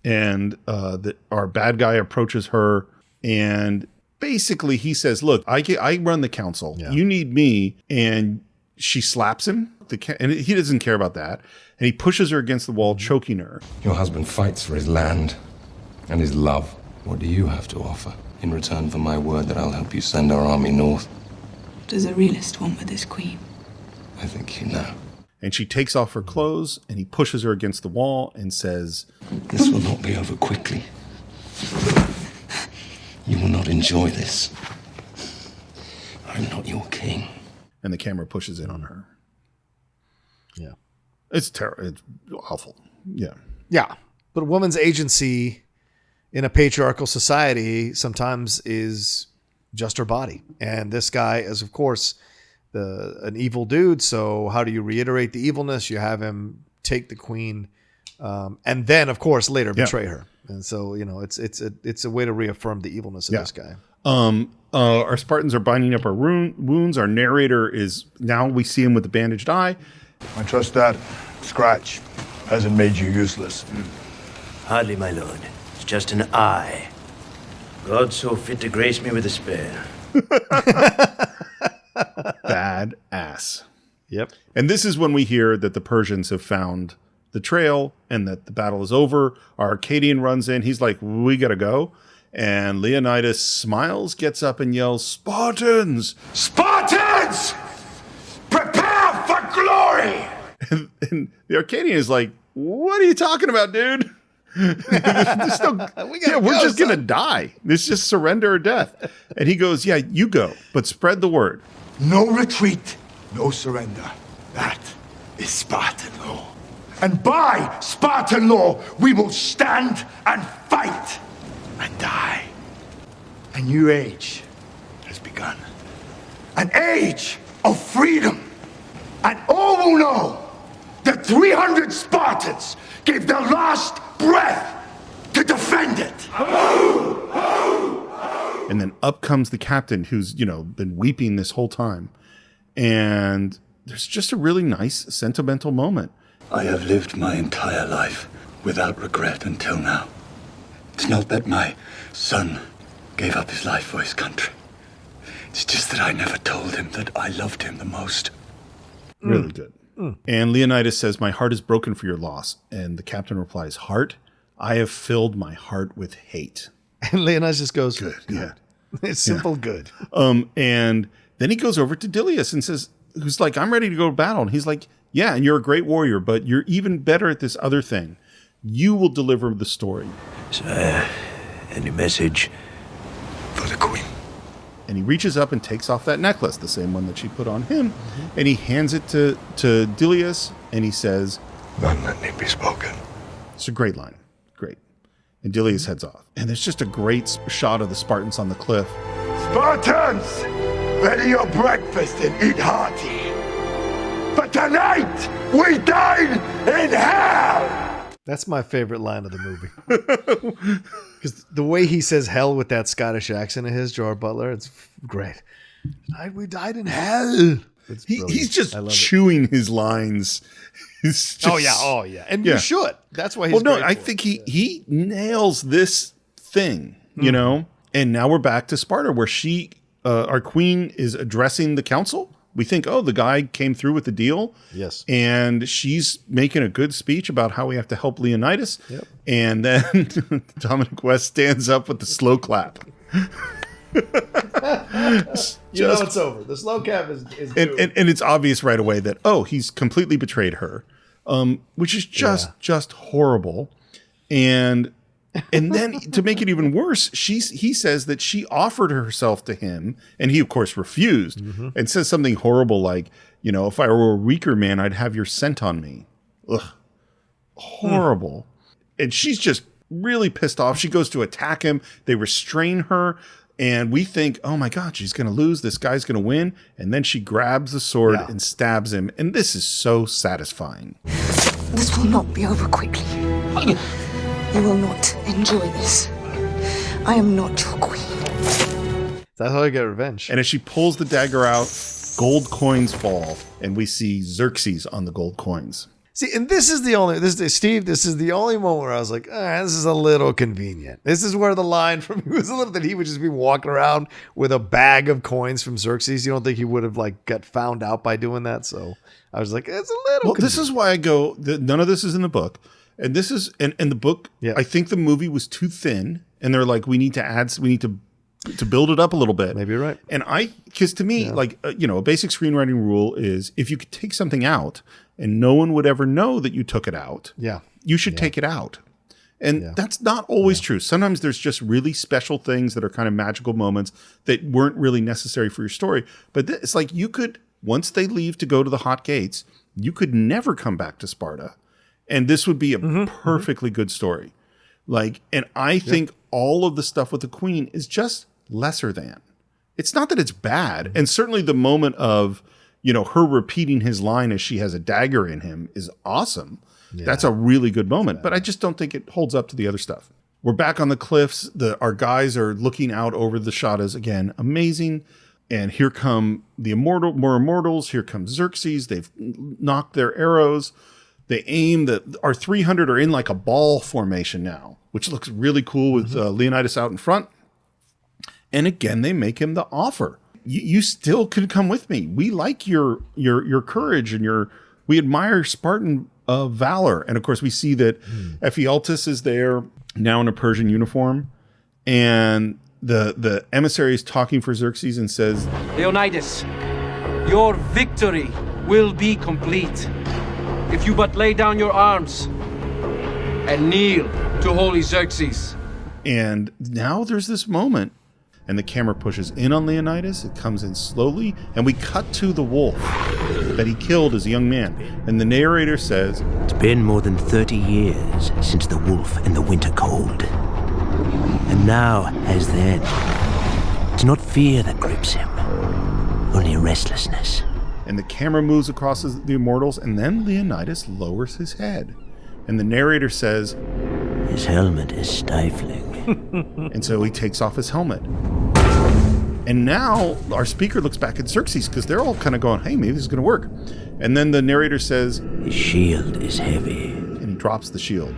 and our bad guy approaches her, and basically he says, look, I run the council. Yeah. You need me. And she slaps him, and he doesn't care about that. And he pushes her against the wall, choking her. Your husband fights for his land and his love. What do you have to offer in return for my word that I'll help you send our army north? What does a realist want with his queen? I think you know. And she takes off her clothes, and he pushes her against the wall and says, this will not be over quickly. You will not enjoy this. I'm not your king. And the camera pushes in on her. Yeah. It's terrible. It's awful. Yeah. Yeah. But a woman's agency in a patriarchal society sometimes is just her body. And this guy is, of course, an evil dude. So how do you reiterate the evilness? You have him take the queen, and then, of course, later betray her. And so, it's a way to reaffirm the evilness of this guy. Our Spartans are binding up our wounds. Our narrator is, now we see him with the bandaged eye. I trust that scratch hasn't made you useless. Hardly, my lord. It's just an eye. God so fit to grace me with a spare. Badass. Yep. And this is when we hear that the Persians have found the trail and that the battle is over. Our Arcadian runs in. He's like, we got to go. And Leonidas smiles, gets up and yells, Spartans! Spartans! Prepare for glory! And the Arcadian is like, what are you talking about, dude? We're just going to die. It's just surrender or death. And he goes, yeah, you go, but spread the word. No retreat, no surrender. That is Spartan law. And by Spartan law, we will stand and fight and die. A new age has begun. An age of freedom. And all will know that 300 Spartans gave their last breath to defend it. And then up comes the captain who's, been weeping this whole time. And there's just a really nice sentimental moment. I have lived my entire life without regret until now. It's not that my son gave up his life for his country. It's just that I never told him that I loved him the most. Really good. And Leonidas says, my heart is broken for your loss. And the captain replies, heart? I have filled my heart with hate. And Leonidas just goes, good. Yeah. It's simple good. And then he goes over to Dilius and says, who's like, I'm ready to go to battle. And he's like, yeah, and you're a great warrior, but you're even better at this other thing. You will deliver the story. Sire, any message for the queen? And he reaches up and takes off that necklace, the same one that she put on him, and he hands it to Dilius, and he says, none that need be spoken. It's a great line. Great. And Dilius heads off. And there's just a great shot of the Spartans on the cliff. Spartans, ready your breakfast and eat hearty. But tonight, we dine in hell! That's my favorite line of the movie. Because the way he says hell with that Scottish accent of his, Gerard Butler, it's great. Tonight we died in hell. He's just chewing his lines. Oh, yeah. And you should. That's why he's I think he nails this thing, And now we're back to Sparta, where our queen is addressing the council. We think, the guy came through with the deal. Yes. And she's making a good speech about how we have to help Leonidas. Yep. And then Dominic West stands up with the slow clap. It's over. The slow clap is and it's obvious right away that, he's completely betrayed her, which is just horrible. And then to make it even worse, he says that she offered herself to him, and he of course refused, and says something horrible like, if I were a weaker man, I'd have your scent on me. Ugh. Horrible. And she's just really pissed off. She goes to attack him. They restrain her, and we think, oh my God, she's going to lose. This guy's going to win. And then she grabs the sword and stabs him. And this is so satisfying. This will not be over quickly. You will not enjoy this. I am not your queen. That's how I get revenge. And as she pulls the dagger out, gold coins fall, and we see Xerxes on the gold coins. See, and this is the only moment where I was like, this is a little convenient. This is where the line from me was a little that he would just be walking around with a bag of coins from Xerxes. You don't think he would have got found out by doing that? So I was like, it's a little convenient. This is why I go, none of this is in the book. And this is, and the book, I think the movie was too thin, and they're like, we need to build it up a little bit. Maybe you're right. And because to me, a basic screenwriting rule is if you could take something out and no one would ever know that you took it out, you should take it out. And that's not always true. Sometimes there's just really special things that are kind of magical moments that weren't really necessary for your story. But it's like you could, once they leave to go to the Hot Gates, you could never come back to Sparta. And this would be a perfectly good story. And I think all of the stuff with the queen is just lesser than. It's not that it's bad. And certainly the moment of, her repeating his line as she has a dagger in him is awesome. Yeah. That's a really good moment. But I just don't think it holds up to the other stuff. We're back on the cliffs. Our guys are looking out over the Shadas again. Amazing. And here come more immortals. Here comes Xerxes. They've knocked their arrows. They aim our 300 are in like a ball formation now, which looks really cool with Leonidas out in front. And again, they make him the offer. You still could come with me. We like your courage and we admire Spartan valor. And of course, we see that Ephialtes is there now in a Persian uniform, and the emissary is talking for Xerxes and says, Leonidas, your victory will be complete if you but lay down your arms and kneel to holy Xerxes. And now there's this moment, and the camera pushes in on Leonidas. It comes in slowly, and we cut to the wolf that he killed as a young man. And the narrator says, "It's been more than 30 years since the wolf and the winter cold. And now, as then, it's not fear that grips him, only restlessness." And the camera moves across the immortals, and then Leonidas lowers his head. And the narrator says, "His helmet is stifling." And so he takes off his helmet. And now our speaker looks back at Xerxes, because they're all kind of going, hey, maybe this is going to work. And then the narrator says, "His shield is heavy." And he drops the shield.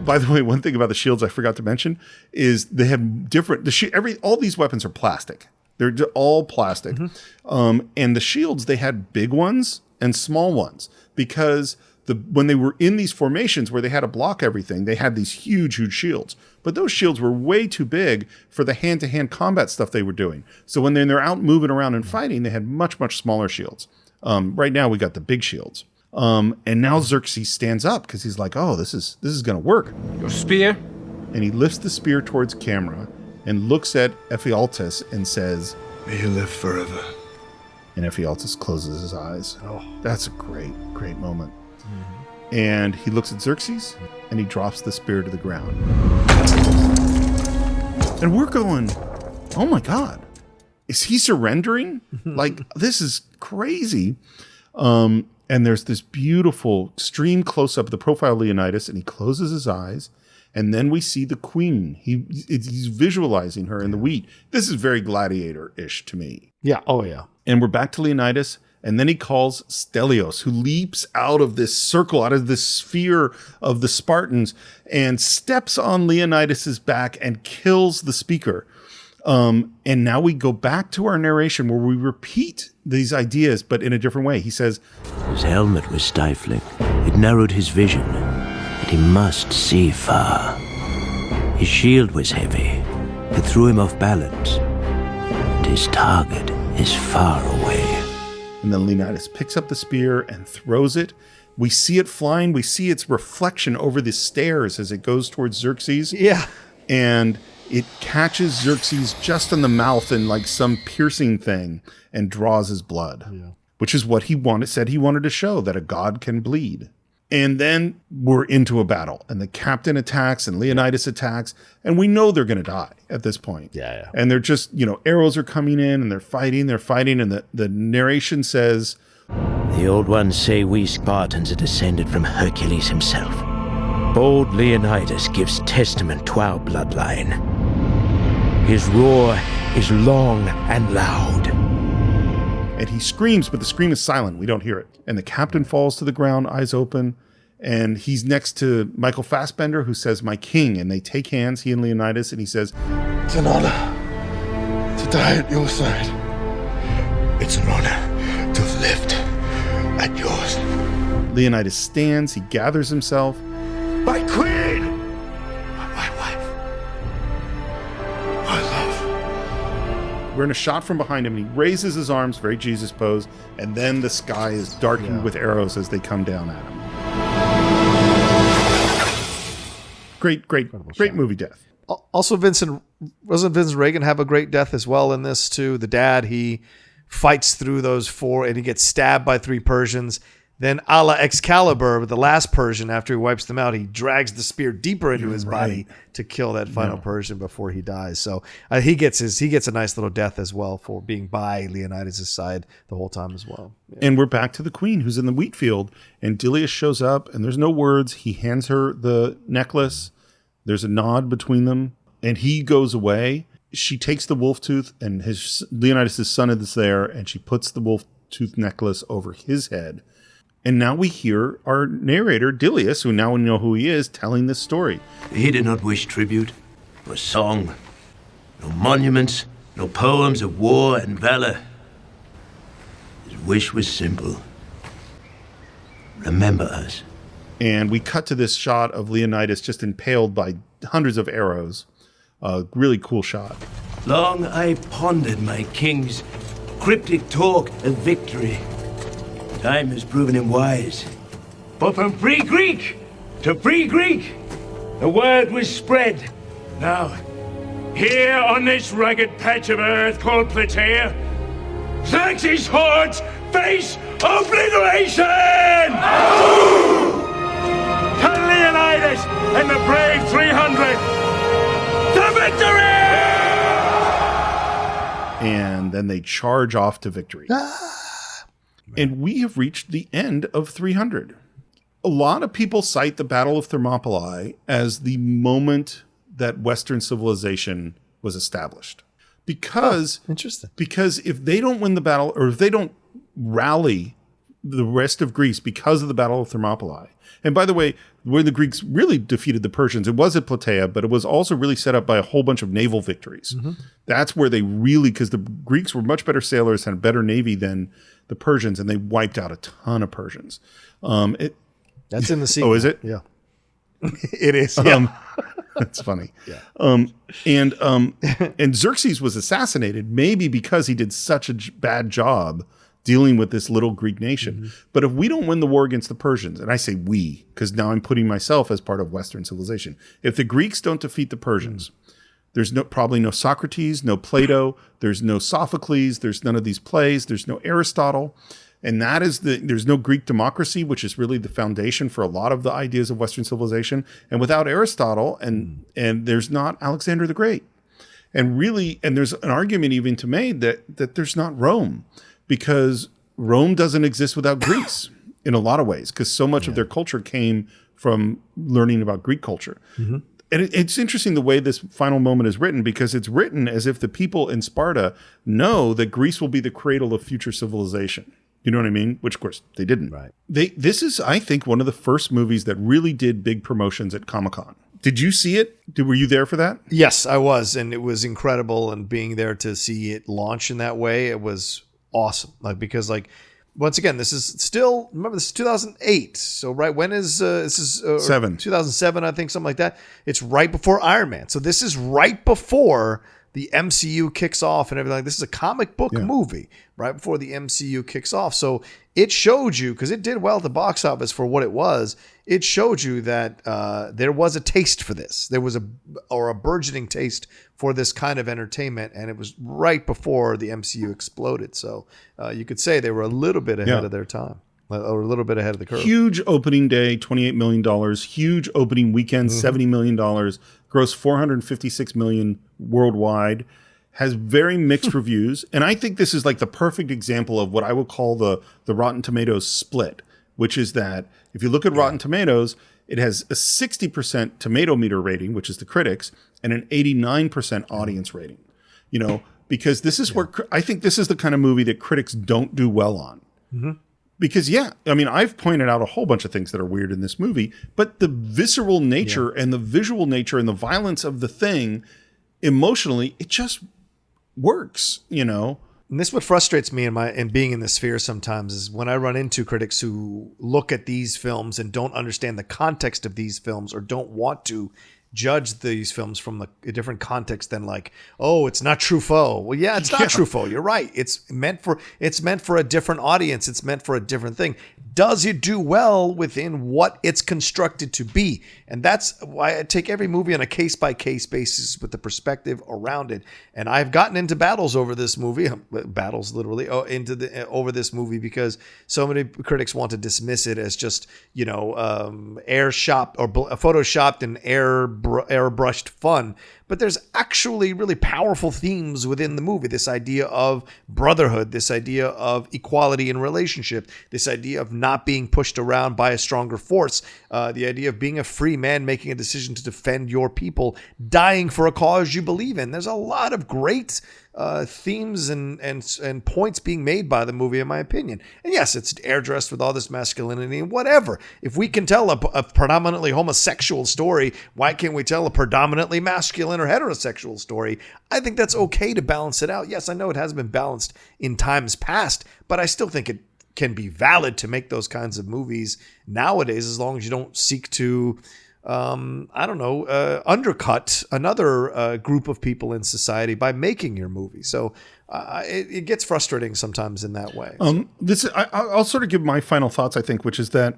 By the way, one thing about the shields I forgot to mention is they have different, all these weapons are plastic. They're all plastic. And the shields, they had big ones and small ones, because when they were in these formations where they had to block everything, they had these huge shields. But those shields were way too big for the hand-to-hand combat stuff they were doing. So when they're out moving around and fighting, they had much smaller shields. Right now we got the big shields. And now Xerxes stands up because he's like, oh, this is going to work. Your spear? And he lifts the spear towards camera and looks at Ephialtes and says, "May you live forever." And Ephialtes closes his eyes. Oh, that's a great moment. And he looks at Xerxes, and he drops the spear to the ground. And we're going, oh my God, is he surrendering? Like, this is crazy. And there's this beautiful extreme close-up of the profile of Leonidas, and he closes his eyes, and then we see the queen. He's visualizing her in the wheat. This is very gladiator-ish to me. Yeah, oh yeah. And we're back to Leonidas, and then he calls Stelios, who leaps out of this circle, out of this sphere of the Spartans, and steps on Leonidas's back and kills the speaker. And now we go back to our narration where we repeat these ideas, but in a different way. He says, "His helmet was stifling. It narrowed his vision, and he must see far. His shield was heavy. It threw him off balance, and his target is far away." And then Leonidas picks up the spear and throws it. We see it flying. We see its reflection over the stairs as it goes towards Xerxes. Yeah. And it catches Xerxes just in the mouth in like some piercing thing and draws his blood, which is what he said he wanted to show, that a god can bleed. And then we're into a battle, and the captain attacks and Leonidas attacks, and we know they're going to die at this point. Yeah. And they're just, arrows are coming in, and they're fighting, and the narration says, "The old ones say we Spartans are descended from Hercules himself. Bold Leonidas gives testament to our bloodline. His roar is long and loud." And he screams, but the scream is silent. We don't hear it. And the captain falls to the ground, eyes open. And he's next to Michael Fassbender, who says, "My king." And they take hands, he and Leonidas. And he says, "It's an honor to die at your side. It's an honor to have lived at yours." Leonidas stands. He gathers himself. "My queen! My wife! My love!" We're in a shot from behind him, and he raises his arms, very Jesus pose, and then the sky is darkened with arrows as they come down at him. Great movie death. Also, doesn't Vincent Reagan have a great death as well in this too? The dad, he fights through those four, and he gets stabbed by 3 Persians. Then, a la Excalibur, the last Persian, after he wipes them out, he drags the spear deeper into his body to kill that final Persian before he dies. So he gets a nice little death as well for being by Leonidas' side the whole time as well. Yeah. And we're back to the queen, who's in the wheat field, and Dilius shows up, and there's no words. He hands her the necklace. There's a nod between them, and he goes away. She takes the wolf tooth, and Leonidas' son is there, and she puts the wolf tooth necklace over his head. And now we hear our narrator, Dilius, who now we know who he is, telling this story. "He did not wish tribute. no song, no monuments, no poems of war and valor. His wish was simple. Remember us. And we cut to this shot of Leonidas just impaled by hundreds of arrows. Really cool shot. Long I pondered my king's cryptic talk of victory. Time has proven him wise. But from free Greek to free Greek, the word was spread. Now, here on this rugged patch of earth called Plataea, Xerxes' hordes face obliteration! To Leonidas and the brave 300, to victory! And then they charge off to victory. And we have reached the end of 300. A lot of people cite the Battle of Thermopylae as the moment that Western civilization was established. Because, interesting. Because if they don't win the battle, or if they don't rally the rest of Greece because of the Battle of Thermopylae, and by the way, where the Greeks really defeated the Persians, it was at Plataea, but it was also really set up by a whole bunch of naval victories. Mm-hmm. That's where they really, because the Greeks were much better sailors, had a better navy than the Persians, and they wiped out a ton of Persians. That's in the sequel. Oh, is it? Yeah. It is. Yeah. That's funny. Yeah. And Xerxes was assassinated maybe because he did such a bad job dealing with this little Greek nation. Mm-hmm. But if we don't win the war against the Persians, and I say we, because now I'm putting myself as part of Western civilization. If the Greeks don't defeat the Persians, there's probably no Socrates, no Plato, there's no Sophocles, there's none of these plays, there's no Aristotle. And that is there's no Greek democracy, which is really the foundation for a lot of the ideas of Western civilization. And without Aristotle, and there's not Alexander the Great. And really, and there's an argument even to made that there's not Rome, because Rome doesn't exist without Greece in a lot of ways, because so much of their culture came from learning about Greek culture. Mm-hmm. And it's interesting the way this final moment is written, because it's written as if the people in Sparta know that Greece will be the cradle of future civilization. You know what I mean? Which, of course, they didn't. Right. This is, I think, one of the first movies that really did big promotions at Comic-Con. Did you see it? Were you there for that? Yes, I was. And it was incredible. And being there to see it launch in that way, it was awesome. Because once again, this is still, remember, this is 2008. So when is this is 2007, I think, something like that. It's right before Iron Man. So this is right before the MCU kicks off and everything. This is a comic book movie right before the MCU kicks off. So it showed you, because it did well at the box office for what it was, it showed you that there was a taste for this. There was a burgeoning taste for this kind of entertainment, and it was right before the MCU exploded. So you could say they were a little bit ahead of their time, or a little bit ahead of the curve. Huge opening day, $28 million. Huge opening weekend, $70 million. Grossed $456 million worldwide. Has very mixed reviews. And I think this is like the perfect example of what I would call the Rotten Tomatoes split, which is that if you look at Rotten Tomatoes, it has a 60% tomato meter rating, which is the critics, and an 89% audience rating. You know, because this is where I think this is the kind of movie that critics don't do well on. Mm-hmm. Because, I mean, I've pointed out a whole bunch of things that are weird in this movie, but the visceral nature and the visual nature and the violence of the thing, emotionally, it just works, you know? And this is what frustrates me in being in the sphere sometimes, is when I run into critics who look at these films and don't understand the context of these films, or don't want to judge these films from a different context than it's not Truffaut. Well, yeah, it's not Truffaut. You're right. It's meant for a different audience. It's meant for a different thing. Does it do well within what it's constructed to be? And that's why I take every movie on a case-by-case basis with the perspective around it. And I've gotten into battles over this movie, over this movie, because so many critics want to dismiss it as just, airshopped or photoshopped and airbrushed fun. But there's actually really powerful themes within the movie. This idea of brotherhood, this idea of equality in relationship, this idea of not being pushed around by a stronger force, the idea of being a free man making a decision to defend your people, dying for a cause you believe in. There's a lot of great themes and points being made by the movie, in my opinion. And yes, it's airdressed with all this masculinity and whatever. If we can tell a predominantly homosexual story, why can't we tell a predominantly masculine masculine or heterosexual story. I think that's okay to balance it out. Yes, I know it hasn't been balanced in times past, but I still think it can be valid to make those kinds of movies nowadays, as long as you don't seek to, undercut another group of people in society by making your movie. So it gets frustrating sometimes in that way. I'll sort of give my final thoughts, I think, which is that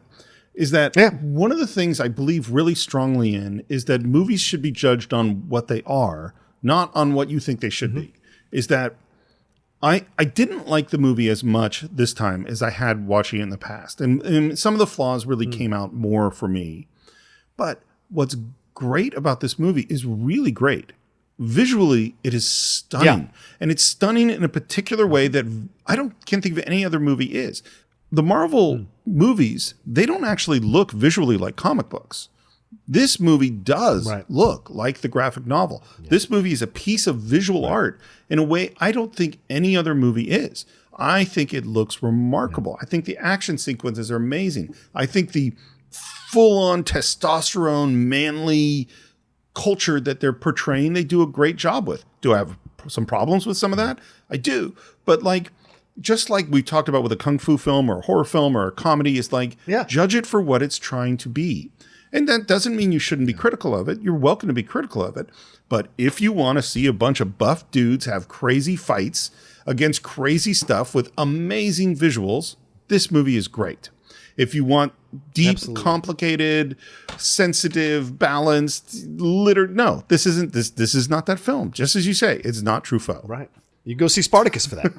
one of the things I believe really strongly in is that movies should be judged on what they are, not on what you think they should be. Is that I didn't like the movie as much this time as I had watching it in the past. And some of the flaws really came out more for me. But what's great about this movie is really great. Visually, it is stunning. And it's stunning in a particular way that can't think of any other movie is. The Marvel movies, they don't actually look visually like comic books. This movie does look like the graphic novel. Yeah. This movie is a piece of visual art in a way I don't think any other movie is. I think it looks remarkable. I think the action sequences are amazing. I think the full-on testosterone, manly culture that they're portraying, they do a great job with. Do I have some problems with some of that? I do. But just like we talked about with a kung fu film or a horror film or a comedy, is judge it for what it's trying to be. And that doesn't mean you shouldn't be critical of it. You're welcome to be critical of it. But if you want to see a bunch of buff dudes have crazy fights against crazy stuff with amazing visuals, this movie is great. If you want deep, complicated, sensitive, balanced, no, this isn't this. This is not that film. Just as you say, it's not Truffaut. Right. You go see Spartacus for that.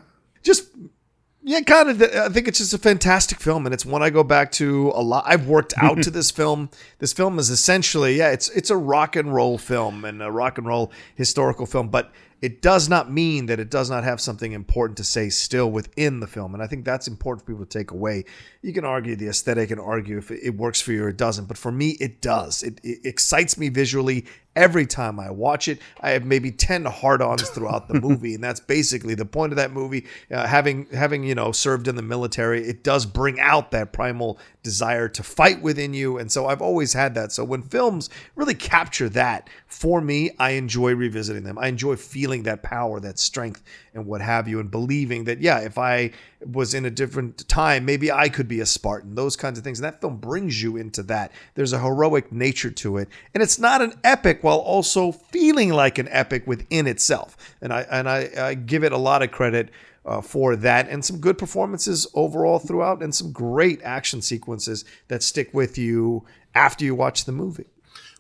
Kind of. I think it's just a fantastic film, and it's one I go back to a lot. I've worked out to this film. This film is essentially, it's a rock and roll film and a rock and roll historical film, but it does not mean that it does not have something important to say still within the film. And I think that's important for people to take away. You can argue the aesthetic and argue if it works for you or it doesn't. But for me, it does. It excites me visually every time I watch it. I have maybe 10 hard-ons throughout the movie. And that's basically the point of that movie. Having served in the military, it does bring out that primal desire to fight within you. And so I've always had that. So when films really capture that, for me, I enjoy revisiting them. I enjoy feeling that power, that strength, and what have you, and believing that, if I was in a different time, maybe I could be a Spartan, those kinds of things. And that film brings you into that. There's a heroic nature to it. And it's not an epic while also feeling like an epic within itself. And I give it a lot of credit for that, and some good performances overall throughout, and some great action sequences that stick with you after you watch the movie.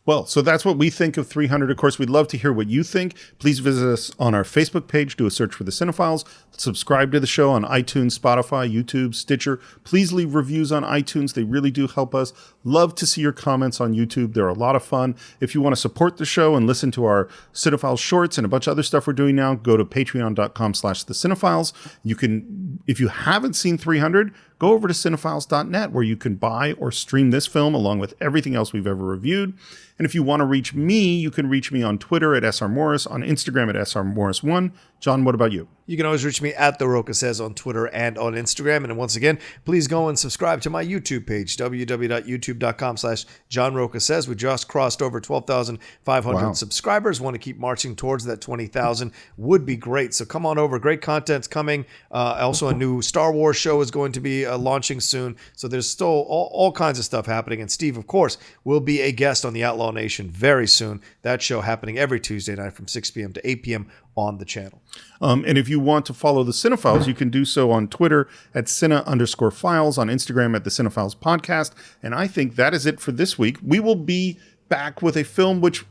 Well, so that's what we think of 300. Of course, we'd love to hear what you think. Please visit us on our Facebook page. Do a search for the Cine-Files. Subscribe to the show on iTunes, Spotify, YouTube, Stitcher. Please leave reviews on iTunes. They really do help us. Love to see your comments on YouTube. They're a lot of fun. If you want to support the show and listen to our Cine-Files shorts and a bunch of other stuff we're doing now, go to patreon.com/thecine-files. You can, if you haven't seen 300, go over to cinefiles.net, where you can buy or stream this film along with everything else we've ever reviewed. And if you want to reach me, you can reach me on Twitter at SRMorris, on Instagram at SRMorris1. John, what about you? You can always reach me at The Roca Says on Twitter and on Instagram. And once again, please go and subscribe to my YouTube page, www.youtube.com/John Roca Says. We just crossed over 12,500 subscribers. Want to keep marching towards that 20,000. Would be great. So come on over. Great content's coming. Also, a new Star Wars show is going to be launching soon. So there's still all kinds of stuff happening. And Steve, of course, will be a guest on the Outlaw Nation very soon. That show happening every Tuesday night from 6 p.m. to 8 p.m. on the channel. And if you want to follow the Cine-Files, you can do so on Twitter at Cine_Files, on Instagram at the Cine-Files Podcast. And I think that is it for this week. We will be back with a film which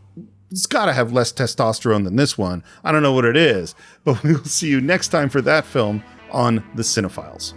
it's got to have less testosterone than this one. I don't know what it is, but we will see you next time for that film on the Cine-Files.